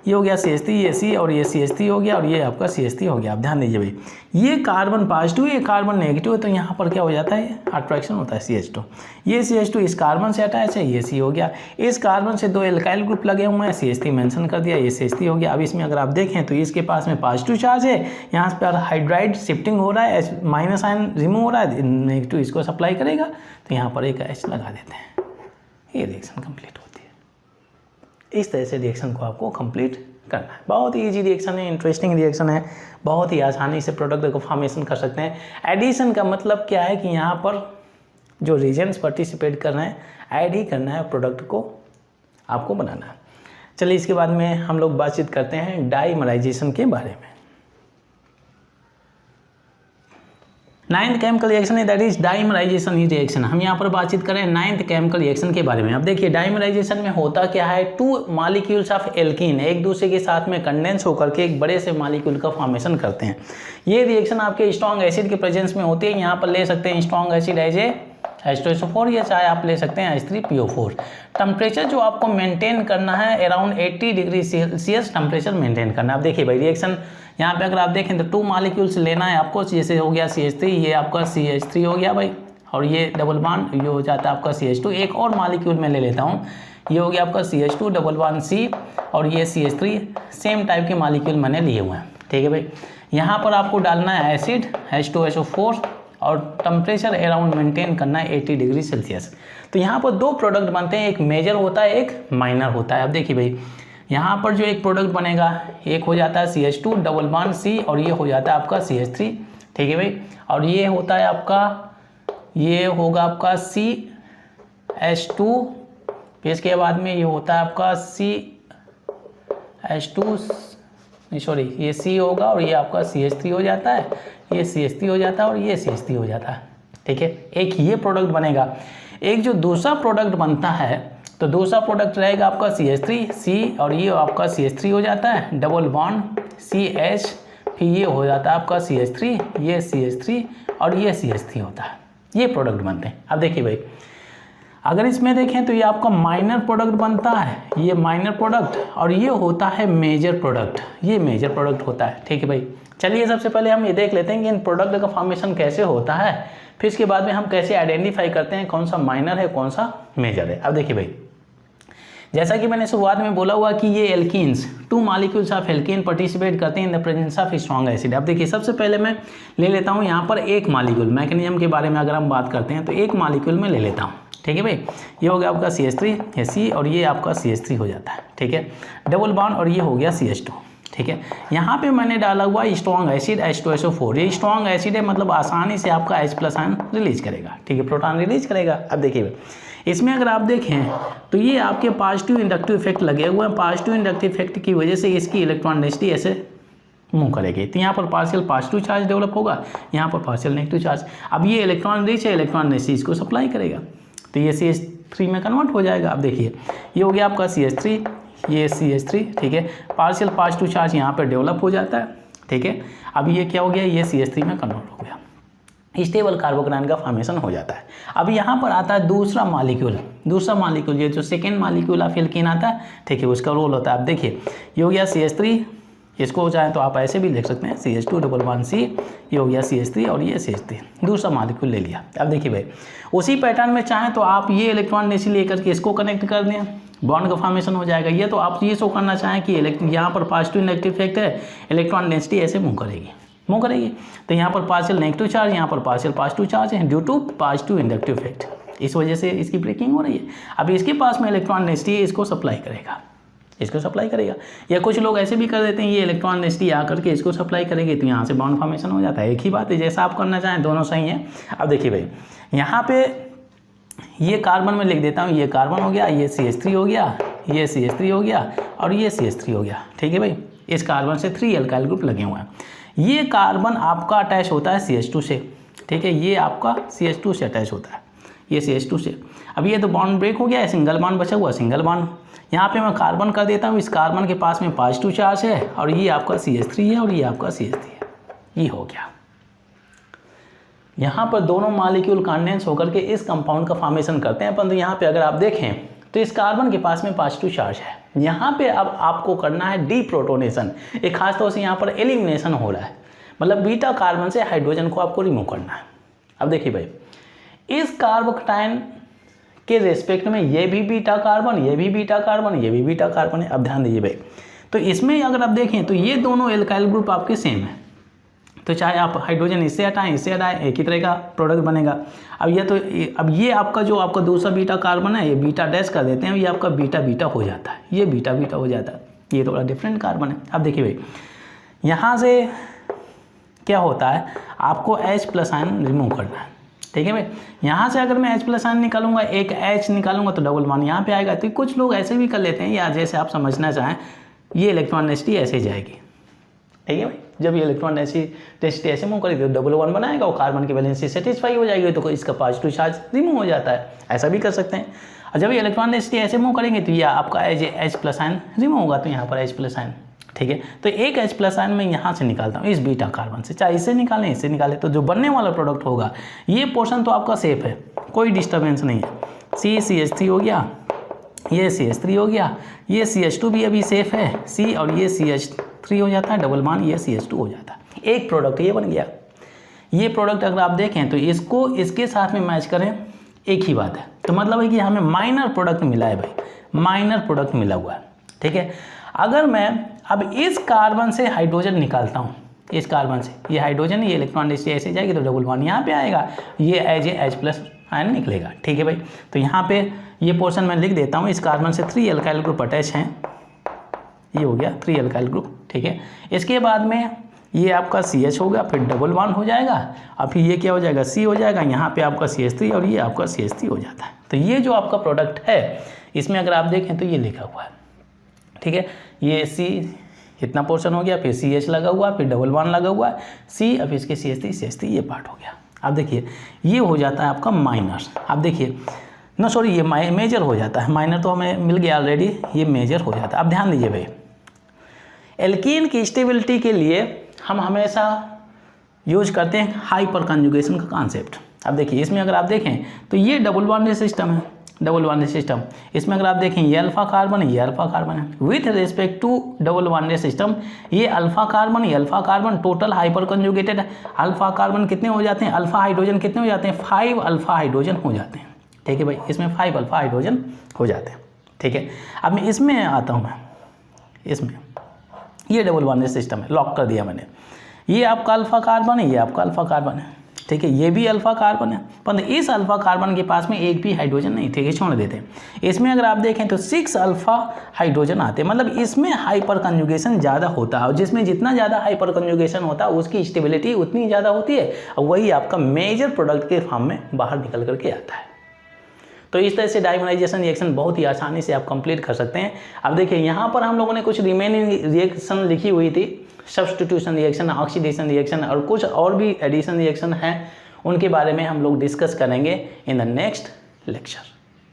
[SPEAKER 1] ये हो गया CH3, ये C और ये CH3 हो गया और ये आपका CH3 हो गया। आप ध्यान दीजिए भाई ये कार्बन पॉजिटिव, ये कार्बन नेगेटिव है, तो यहाँ पर क्या हो जाता है, अट्रैक्शन होता है CH2, ये CH2 इस कार्बन से अटैच है, ये C हो गया, इस कार्बन से 2 एल्काइल ग्रुप लगे हुए हैं, CH3 मेंशन कर दिया, ये CH3 हो गया। अब इसमें अगर आप देखें तो इसके पास में पॉजिटिव चार्ज है, यहाँ पर हाइड्राइड शिफ्टिंग हो रहा है, माइनस आयन रिमूव हो रहा है, नेगेटिव इसको सप्लाई करेगा, तो यहाँ पर एक H लगा देते हैं, ये रिएक्शन कंप्लीट होती है। इस तरह से रिएक्शन को आपको कंप्लीट करना है। बहुत ही इजी रिएक्शन है, इंटरेस्टिंग रिएक्शन है, बहुत ही आसानी से प्रोडक्ट को फॉर्मेशन कर सकते हैं। एडिशन का मतलब क्या है कि यहाँ पर जो रीजेंट्स पार्टिसिपेट कर रहे हैं, ऐड ही करना है, प्रोडक्ट को आपको बनाना है। चलिए इसके बाद में हम लोग बातचीत करते हैं डाइमराइजेशन के बारे में। नाइन्थ केमिकल रिएक्शन है दैट इज डाइमराइजेशन रिएक्शन। हम यहाँ पर बातचीत करें नाइन्थ केमिकल रिएक्शन के बारे में। अब देखिए डाइमराइजेशन में होता क्या है, 2 मॉलिक्यूल्स ऑफ एल्कीन एक दूसरे के साथ में कंडेंस होकर के एक बड़े से मॉलिक्यूल का फॉर्मेशन करते हैं। ये रिएक्शन आपके स्ट्रॉन्ग एसिड के प्रेजेंस में होती है। यहाँ पर ले सकते हैं strong acid as a H2SO4 या चाहे आप ले सकते हैं H3PO4। टेम्परेचर जो आपको मेंटेन करना है around 80 degree Celsius temperature maintain करना है। अब देखिए भाई रिएक्शन यहाँ पे अगर आप देखें तो 2 मॉलिक्यूल्स लेना है आपको, जैसे हो गया CH3, ये आपका CH3 हो गया भाई, और ये डबल बॉन्ड ये हो जाता है आपका CH2। एक और मॉलिक्यूल मैं ले लेता हूँ, ये हो गया आपका CH2 डबल बॉन्ड C और ये CH3, सेम टाइप के मॉलिक्यूल मैंने लिए हुए हैं, ठीक है भाई। यहाँ पर आपको डालना है एसिड H2SO4 और टेम्परेचर अराउंड मेंटेन करना है 80 डिग्री सेल्सियस। तो यहाँ पर 2 प्रोडक्ट बनते हैं, एक मेजर होता है एक माइनर होता है। अब देखिए भाई यहाँ पर जो एक प्रोडक्ट बनेगा, एक हो जाता है CH2 डबल बॉन्ड C और ये हो जाता है आपका CH3, ठीक है भाई। और ये होता है आपका, ये होगा आपका CH2, फिर इसके बाद में ये होता है आपका CH2 सॉरी ये C होगा और ये आपका CH3 हो जाता है, ये CH3 हो जाता है और ये CH3 हो जाता है, ठीक है। एक ये प्रोडक्ट बनेगा। एक जो दूसरा प्रोडक्ट बनता है तो दूसरा प्रोडक्ट रहेगा आपका CH3 C और ये आपका CH3 हो जाता है डबल बॉन्ड CH, फिर ये हो जाता है आपका CH3, ये CH3 और ये CH3 होता है। ये प्रोडक्ट बनते हैं। अब देखिए भाई अगर इसमें देखें तो ये आपका माइनर प्रोडक्ट बनता है, ये माइनर प्रोडक्ट, और ये होता है मेजर प्रोडक्ट, ये मेजर प्रोडक्ट होता है, ठीक है भाई। चलिए सबसे पहले हम ये देख लेते हैं कि इन प्रोडक्ट का फॉर्मेशन कैसे होता है, फिर इसके बाद में हम कैसे आइडेंटिफाई करते हैं कौन सा माइनर है कौन सा मेजर है। अब देखिए भाई जैसा कि मैंने शुरुआत में बोला हुआ कि ये alkenes 2 molecules of alkene participate करते हैं in the presence of strong acid. अब देखिए सबसे पहले मैं ले लेता हूँ यहाँ पर एक मॉलिक्यूल, मैकेनिज्म के बारे में अगर हम बात करते हैं तो एक मॉलिक्यूल में ले लेता हूँ, ठीक है भाई। ये हो गया आपका CH3, ये C और ये आपका CH3 हो जाता है, ठीक है, डबल बॉन्ड, और ये हो गया CH2, ठीक है। यहाँ पे मैंने डाला हुआ स्ट्रॉन्ग एसिड H2SO4, ये स्ट्रॉन्ग एसिड है, मतलब आसानी से आपका H+ आयन रिलीज करेगा, ठीक है, प्रोटॉन रिलीज करेगा। अब देखिए इसमें अगर आप देखें तो ये आपके पॉजिटिव इंडक्टिव इफेक्ट लगे हुए हैं, पॉजिटिव इंडक्टिव इफेक्ट की वजह से इसकी इलेक्ट्रॉन डेंसिटी ऐसे मूव करेगी, तो यहाँ पर पार्शियल पॉजिटिव चार्ज डेवलप होगा, यहाँ पर पार्शियल नेगेटिव चार्ज। अब ये इलेक्ट्रॉन रिच है, इलेक्ट्रॉन डेंसिटी इसको सप्लाई करेगा, तो ये CH3 में कन्वर्ट हो जाएगा। अब देखिए ये हो गया आपका CH3, ये CH3, ठीक है, पार्शियल पॉजिटिव चार्ज यहाँ पर डेवलप हो जाता है, ठीक है। अब ये क्या हो गया, ये CH3 में कन्वर्ट हो गया, स्टेबल कार्बोकैटायन का फॉर्मेशन हो जाता है। अब यहाँ पर आता है दूसरा मॉलिक्यूल, ये जो सेकेंड मॉलिक्यूल ऑफ एल्कीन आता है, ठीक है, उसका रोल होता है। अब देखिए ये हो गया CH3, इसको चाहे तो आप ऐसे भी लिख सकते हैं CH2 डबल बॉन्ड C, ये हो गया CH3 और ये CH3, दूसरा मॉलिक्यूल ले लिया। अब देखिए भाई उसी पैटर्न में चाहें तो आप ये इलेक्ट्रॉन डेंसिटी लेकर के इसको कनेक्ट कर दें, बॉन्ड का फॉर्मेशन हो जाएगा। ये तो आप ये शो करना चाहें कि यहाँ पर पॉजिटिव नेगेटिव इफेक्ट है, इलेक्ट्रॉन डेंसिटी ऐसे मूव करेगी, तो यहाँ पर पार्शियल नेगेटिव चार्ज, यहाँ पर पार्शियल पॉजिटिव चार्ज है due to positive inductive effect, इस वजह से इसकी ब्रेकिंग हो रही है। अब इसके पास में इलेक्ट्रॉन डेंसिटी इसको सप्लाई करेगा, या कुछ लोग ऐसे भी कर देते हैं, ये इलेक्ट्रॉन डेंसिटी आकर के इसको सप्लाई करेगी, तो यहाँ से बॉन्ड फॉर्मेशन हो जाता है। एक ही बात है, जैसा आप करना चाहें दोनों सही है। अब देखिए भाई यहाँ पे ये कार्बन में लिख देता हूँ, ये कार्बन हो गया, ये CH3 हो गया, ये CH3 हो गया और ये CH3 हो गया, ठीक है भाई। इस कार्बन से 3 एल्काइल ग्रुप लगे हुए हैं। ये कार्बन आपका अटैच होता है CH2 से, ठीक है, ये आपका CH2 से अटैच होता है, ये CH2 से। अब ये तो बॉन्ड ब्रेक हो गया है, सिंगल बॉन्ड बचा हुआ, सिंगल बॉन्ड। यहाँ पे मैं कार्बन कर देता हूँ, इस कार्बन के पास में पॉजिटिव चार्ज है और ये आपका CH3 है और ये आपका CH3 है, ये हो गया। यहाँ पर दोनों मॉलिक्यूल कंडेंस होकर के इस कंपाउंड का फॉर्मेशन करते हैं, परंतु यहाँ पे अगर आप देखें तो इस कार्बन के पास में पॉजिटिव चार्ज है। यहाँ पे अब आपको करना है डीप्रोटोनेशन, एक खास तौर से यहाँ पर एलिमिनेशन हो रहा है, मतलब बीटा कार्बन से हाइड्रोजन को आपको रिमूव करना है। अब देखिए भाई इस कार्बोकैटायन के रेस्पेक्ट में ये भी बीटा कार्बन, ये भी बीटा कार्बन, ये भी बीटा कार्बन है। अब ध्यान दीजिए भाई, तो इसमें अगर आप देखें तो ये दोनों एल्काइल ग्रुप आपके सेम है, तो चाहे आप हाइड्रोजन इससे हटाएं इससे हटाएं, एक ही तरह का प्रोडक्ट बनेगा। अब ये आपका जो आपका दूसरा बीटा कार्बन है, ये बीटा डैश कर देते हैं, ये आपका बीटा बीटा हो जाता है, ये बीटा बीटा हो जाता है, ये थोड़ा डिफरेंट कार्बन है। अब देखिए भाई यहाँ से क्या होता है, आपको H+ आयन रिमूव करना है, ठीक है भाई। यहाँ से अगर मैं H+ आयन निकालूंगा, एक H निकालूंगा तो डबल बॉन्ड यहाँ पे आएगा। तो कुछ लोग ऐसे भी कर लेते हैं, या जैसे आप समझना चाहें ये इलेक्ट्रॉन डेंसिटी ऐसे जाएगी, ठीक है भाई। जब ये इलेक्ट्रॉन डेंसिटी ऐसे मूव करेगी तो डबल बॉन्ड बनाएगा और कार्बन की वैलेंसी सेटिस्फाई हो जाएगी, तो इसका पॉजिटिव चार्ज रिमूव हो जाता है, ऐसा भी कर सकते हैं। और जब ये इलेक्ट्रॉन डेंसिटी ऐसे मूव करेंगे तो ये आपका H+ आयन रिमूव होगा, तो यहाँ पर H+ आयन, ठीक है। तो एक H+ आयन मैं यहाँ से निकालता हूँ, इस बीटा कार्बन से, चाहे इससे निकालें इससे निकालें, तो जो बनने वाला प्रोडक्ट होगा ये पोर्शन तो आपका सेफ है, कोई डिस्टर्बेंस नहीं है। CH3 हो गया, ये CH3 हो गया, ये CH2 भी अभी सेफ है, C और ये CH3 हो जाता है, डबल बॉन्ड ये CH2 हो जाता है, एक प्रोडक्ट ये बन गया। ये प्रोडक्ट अगर आप देखें तो इसको इसके साथ में मैच करें, एक ही बात है, तो मतलब है कि हमें माइनर प्रोडक्ट मिला है भाई, माइनर प्रोडक्ट मिला हुआ है, ठीक है। अगर मैं अब इस कार्बन से हाइड्रोजन निकालता हूँ, इस कार्बन से ये हाइड्रोजन, ये इलेक्ट्रॉन डेंसिटी ऐसे जाएगी तो डबल बॉन्ड यहाँ पे आएगा, ये H+ आयन निकलेगा, ठीक है भाई। तो यहाँ पे ये पोर्शन मैं लिख देता हूँ, इस कार्बन से 3 एल्काइल ग्रुप अटैच हैं, ये हो गया 3 एल्काइल ग्रुप, ठीक है। इसके बाद में ये आपका CH होगा, फिर डबल बॉन्ड हो जाएगा, और फिर ये क्या हो जाएगा, C हो जाएगा, यहाँ पे आपका CH3 और ये आपका CH3 हो जाता है। तो ये जो आपका प्रोडक्ट है इसमें अगर आप देखें तो ये लिखा हुआ है, ठीक है, ये C इतना पोर्शन हो गया, फिर CH लगा हुआ, फिर डबल बॉन्ड लगा हुआ है, C, अब इसके CH3 ये पार्ट हो गया। अब देखिए ये हो जाता है आपका माइनर, अब देखिए ना सॉरी ये मेजर हो जाता है, माइनर तो हमें मिल गया ऑलरेडी, ये मेजर हो जाता है। अब ध्यान दीजिए भाई, एल्कीन की स्टेबिलिटी के लिए हम हमेशा यूज करते हैं हाइपर कंजुगेशन का कॉन्सेप्ट। अब देखिए इसमें अगर आप देखें तो ये डबल बॉन्डेड सिस्टम है, डबल बॉन्डेड सिस्टम, इसमें अगर आप देखें ये अल्फा कार्बन है, ये अल्फा कार्बन है। With respect to double bonded system ये अल्फा कार्बन, ये alpha carbon, total hyper conjugated alpha carbon कितने हो जाते हैं, अल्फा हाइड्रोजन कितने हो जाते हैं, 5 अल्फा हाइड्रोजन हो जाते हैं, ठीक है भाई। इसमें 5 अल्फा हाइड्रोजन हो जाते हैं, ठीक है। अब मैं इसमें आता हूँ, मैं इसमें ये डबल बॉन्डेड सिस्टम है, लॉक कर दिया मैंने। ये आपका अल्फा कार्बन है, ये आपका अल्फा कार्बन है, ठीक है। ये भी अल्फा कार्बन है, पर इस अल्फा कार्बन के पास में एक भी हाइड्रोजन नहीं, ठीक है, छोड़ देते हैं। इसमें अगर आप देखें तो 6 अल्फा हाइड्रोजन आते हैं, मतलब इसमें हाइपर कंजुगेशन ज़्यादा होता है, और जिसमें जितना ज़्यादा हाइपर कंजुगेशन होता है उसकी स्टेबिलिटी उतनी ज़्यादा होती है, और वही आपका मेजर प्रोडक्ट के फॉर्म में बाहर निकल करके आता है। तो इस तरह से डायमराइजेशन रिएक्शन बहुत ही आसानी से आप कंप्लीट कर सकते हैं। अब देखिए यहाँ पर हम लोगों ने कुछ रिमेनिंग रिएक्शन लिखी हुई थी, सब्स्टिट्यूशन रिएक्शन, ऑक्सीडेशन रिएक्शन, और कुछ और भी एडिशन रिएक्शन हैं, उनके बारे में हम लोग डिस्कस करेंगे इन द नेक्स्ट लेक्चर।